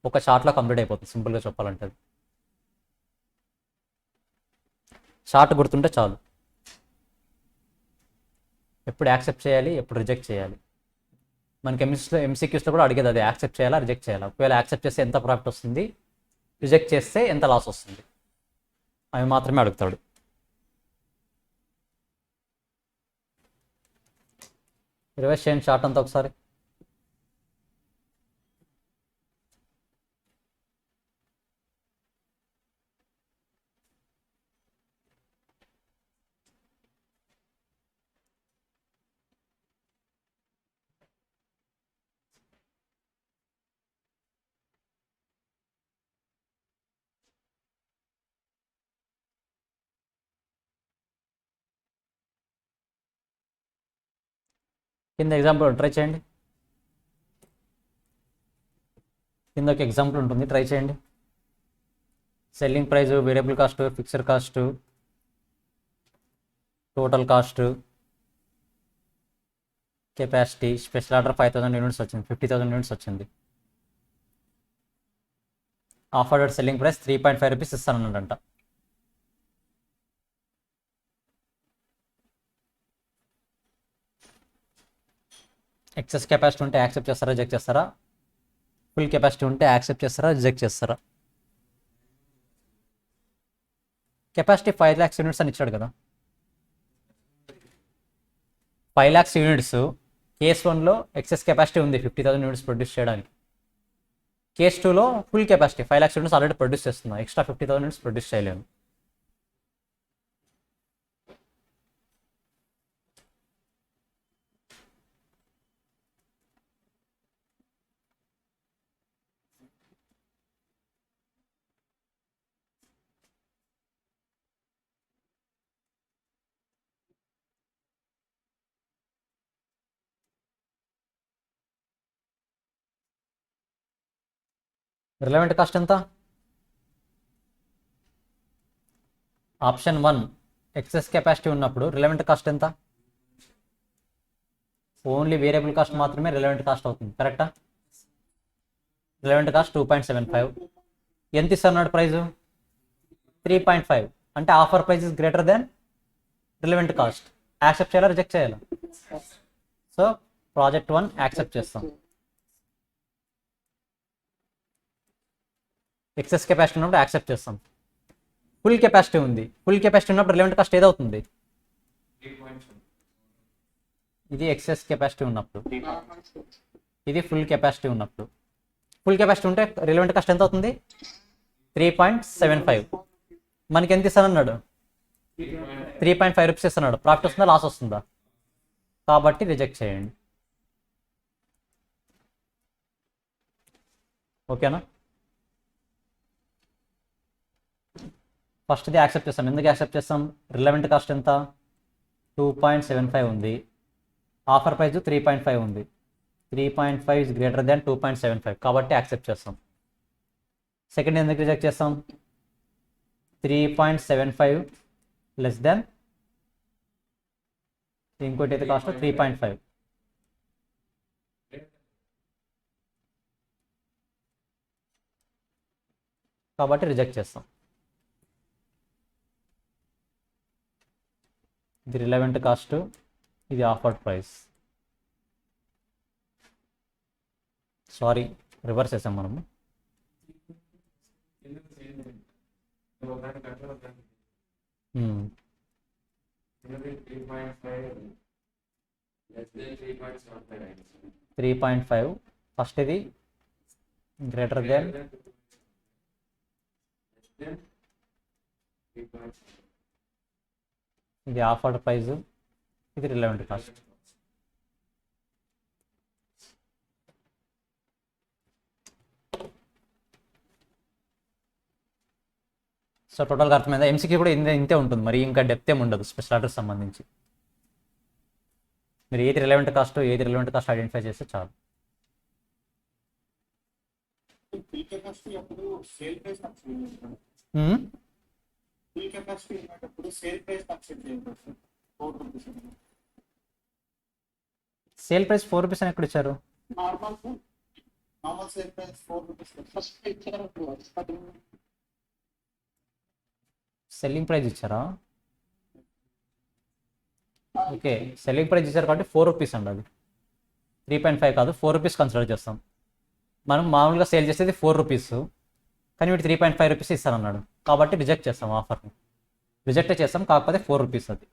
ఒక చార్ట్లో కంప్లీట్ అయిపోతుంది. సింపుల్గా చెప్పాలంటే అది చార్ట్ గుర్తుంటే చాలు. ఎప్పుడు యాక్సెప్ట్ చేయాలి, ఎప్పుడు రిజెక్ట్ చేయాలి. మనకి ఎంసీక్యూస్లో కూడా అడిగేది అది, యాక్సెప్ట్ చేయాలా, రిజెక్ట్ చేయాలా. ఒకవేళ యాక్సెప్ట్ చేస్తే ఎంత ప్రాఫిట్ వస్తుంది, రిజెక్ట్ చేస్తే ఎంత లాస్ వస్తుంది, అవి మాత్రమే అడుగుతాడు. రివర్స్ చేయండి చార్ట్ అంతా ఒకసారి. కింద ఎగ్జాంపుల్ ట్రై చేయండి, కింద ఒక ఎగ్జాంపుల్ ఉంటుంది, ట్రై చేయండి. Selling price, variable cost, fixed cost, total cost, capacity. Special order 5000 units వచ్చింది, 50,000 యూనిట్స్ వచ్చింది. ఆఫర్డ్ సెల్లింగ్ ప్రైస్ 3.5 రూపీస్ ఇస్తానన్నాడంట. ఎక్సెస్ కెపాసిటీ ఉంటే యాక్సెప్ట్ చేస్తారా, రిజెక్ట్ చేస్తారా? ఫుల్ కెపాసిటీ ఉంటే యాక్సెప్ట్ చేస్తారా, రిజెక్ట్ చేస్తారా? కెపాసిటీ 5 lakhs యూనిట్స్ అని ఇచ్చాడు కదా. 5 lakhs యూనిట్స్ కేస్ 1లో ఎక్సెస్ కెపాసిటీ ఉంది 50,000 యూనిట్స్ ప్రొడ్యూస్ చేయడానికి. కేస్ 2లో full capacity 5 lakhs units already produce చేస్తున్నా, ఎక్స్ట్రా 50,000 యూనిట్స్ ప్రొడ్యూస్ చేయలేను. రిలవెంట్ కాస్ట్ ఎంత? ఆప్షన్ 1 ఎక్సెస్ కెపాసిటీ ఉన్నప్పుడు రిలవెంట్ కాస్ట్ ఎంత? ఓన్లీ వేరియబుల్ కాస్ట్ మాత్రమే రిలవెంట్ కాస్ట్ అవుతుంది. కరెక్టా? Relevant cost 2.75. ఎంత ఇస్తున్నాడు ప్రైజు? 3.5. అంటే offer price is greater than relevant cost. Accept చేయాలా, రిజెక్ట్ చేయాలా? సో ప్రాజెక్ట్ 1 యాక్సెప్ట్ చేస్తాం. ఎక్సెస్ కెపాసిటీ ఉన్నప్పుడు యాక్సెప్ట్ చేస్తాం. ఫుల్ కెపాసిటీ ఉంది. ఫుల్ కెపాసిటీ ఉన్నప్పుడు రిలవెంట్ కాస్ట్ ఏదవుతుంది? ఇది ఎక్సెస్ కెపాసిటీ ఉన్నప్పుడు, ఇది ఫుల్ కెపాసిటీ ఉన్నప్పుడు. ఫుల్ కెపాసిటీ ఉంటే రిలవెంట్ కాస్ట్ ఎంత అవుతుంది? 3.75. మనకి ఎంత ఇస్తానన్నాడు? 3.5 రూపీస్ ఇస్తున్నాడు. ప్రాఫిట్ వస్తుందా, లాస్ వస్తుందా? కాబట్టి రిజెక్ట్ చేయండి. ఓకేనా? ఫస్ట్ది యాక్సెప్ట్ చేస్తాం. ఎందుకు యాక్సెప్ట్ చేస్తాం? రిలవెంట్ కాస్ట్ ఎంత? 2.75 ఉంది. ఆఫర్ ప్రైస్ 3.5 ఉంది. 3.5 ఇస్ గ్రేటర్ దాన్ 2.75 కాబట్టి యాక్సెప్ట్ చేస్తాం. సెకండ్ ఎందుకు రిజెక్ట్ చేస్తాం? 3.75 లెస్ దాన్ ఇంకోటి అయితే కాస్ట్ 3.5. కాబట్టి రిజెక్ట్ చేస్తాం. ఇది రిలవెంట్ కాస్ట్, ఇది ఆఫర్డ్ ప్రైస్. సారీ, రివర్స్ చేసాం మనము. Hmm. 3.5 ఫస్ట్ ఇది గ్రేటర్ దెన్ ఇది ఆఫర్డ్ ప్రైస్, ఇది రిలవెంట్ కాస్ట్. సో టోటల్గా అర్థమైందా? ఎంసీక్యూ కూడా ఇంతే ఉంటుంది, మరి ఇంకా డెప్త్ ఏమి ఉండదు స్పెషల్ ఆర్డర్స్ సంబంధించి. మీరు ఏది రిలవెంట్ కాస్ట్ ఐడెంటిఫై చేస్తే చాలు. సేల్ ప్రైస్ 4 రూపీస్ అని ఎక్కడ ఇచ్చారు? సెల్లింగ్ ప్రైస్ ఇచ్చారా? ఓకే, సెల్లింగ్ ప్రైస్ ఇచ్చారు కాబట్టి 4 రూపీస్ అండి. అది 3.5 కాదు, 4 రూపీస్ కన్సిడర్ చేస్తాం. మనం మామూలుగా సేల్ చేసేది 4 రూపీస్, కానీ వీటి 3.5 రూపీస్ ఇస్తానన్నాడు కాబట్టి రిజెక్ట్ చేస్తాం. ఆఫర్ని రిజెక్ట్ చేస్తాం, కాకపోతే 4 రూపీస్. అది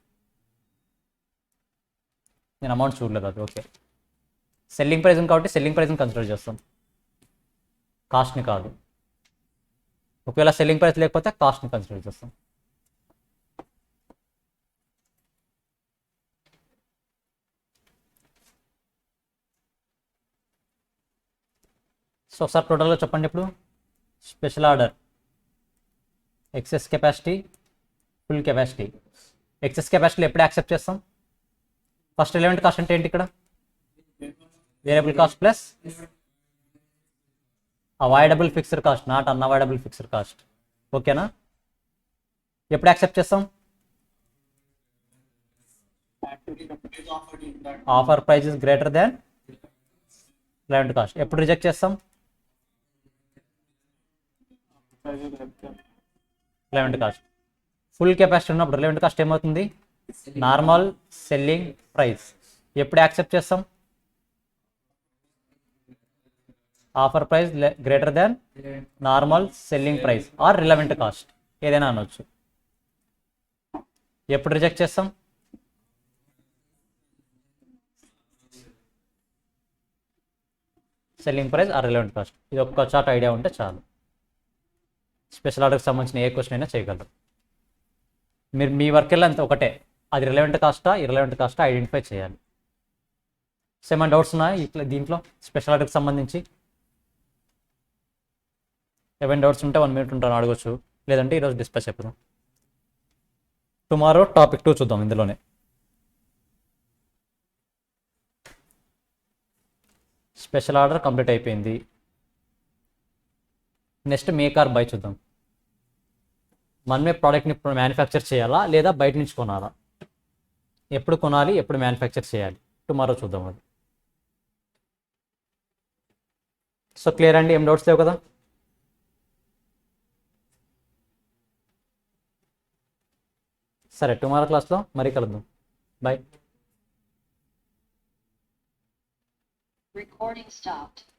నేను అమౌంట్ చూడలేదు. అది ఓకే. సెల్లింగ్ ప్రైస్ కాబట్టి సెల్లింగ్ ప్రైస్ని కన్సిడర్ చేస్తాం, కాస్ట్ని కాదు. ఒకవేళ సెల్లింగ్ ప్రైస్ లేకపోతే కాస్ట్ని కన్సిడర్ చేస్తాం. సో ఒకసారి టోటల్గా చెప్పండి ఇప్పుడు. Special order, excess capacity, full capacity. Excess కెపాసిటీలో ఎప్పుడు యాక్సెప్ట్ చేస్తాం? ఫస్ట్ రిలవెంట్ కాస్ట్ అంటే ఏంటి ఇక్కడ? Variable cost plus avoidable fixed cost, not unavoidable fixed cost. ఓకేనా? ఎప్పుడు యాక్సెప్ట్ చేస్తాం? Offer price is greater than relevant cost. ఎప్పుడు రిజెక్ట్ చేస్తాం? Relevant cost. ఫుల్ కెపాసిటీ ఉన్నప్పుడు రిలవెంట్ కాస్ట్ ఏమవుతుంది? Normal selling price. ఎప్పుడు యాక్సెప్ట్ చేస్తాం? Offer price greater than normal selling price or relevant cost, ఏదైనా అనొచ్చు. ఎప్పుడు రిజెక్ట్ చేస్తాం? Selling price or relevant cost. ఇది ఒక్క చాట్ ఐడియా ఉంటే చాలు. స్పెషల్ ఆర్డర్కి సంబంధించిన ఏ క్వశ్చన్ అయినా చేయగలరు. మీరు మీ వర్క్ వెళ్ళి అంత ఒకటే, అది రిలవెంట్ కాస్టా ఇర్రిలవెంట్ కాస్టా ఐడెంటిఫై చేయాలి. సో ఏమైనా డౌట్స్ ఉన్నాయా ఇట్లా దీంట్లో స్పెషల్ ఆర్డర్కి సంబంధించి? ఏమైనా డౌట్స్ ఉంటే 1 minute ఉంటాను, అడగొచ్చు. లేదంటే ఈరోజు డిస్కస్ చెప్పుదాం. టుమారో టాపిక్ 2 చూద్దాం. ఇందులోనే స్పెషల్ ఆర్డర్ కంప్లీట్ అయిపోయింది. నెక్స్ట్ మేక్ ఆర్ బై చూద్దాం. మనమే ప్రోడక్ట్ని మ్యానుఫ్యాక్చర్ చేయాలా లేదా బయట నుంచి కొనాలా, ఎప్పుడు కొనాలి, ఎప్పుడు మ్యానుఫ్యాక్చర్ చేయాలి, టుమారో చూద్దాం అది. సో క్లియర్ అండి, ఏం డౌట్స్ లేవు కదా? సరే, టుమారో క్లాస్లో మరీ కలుద్దాం. బాయ్. Recording stopped.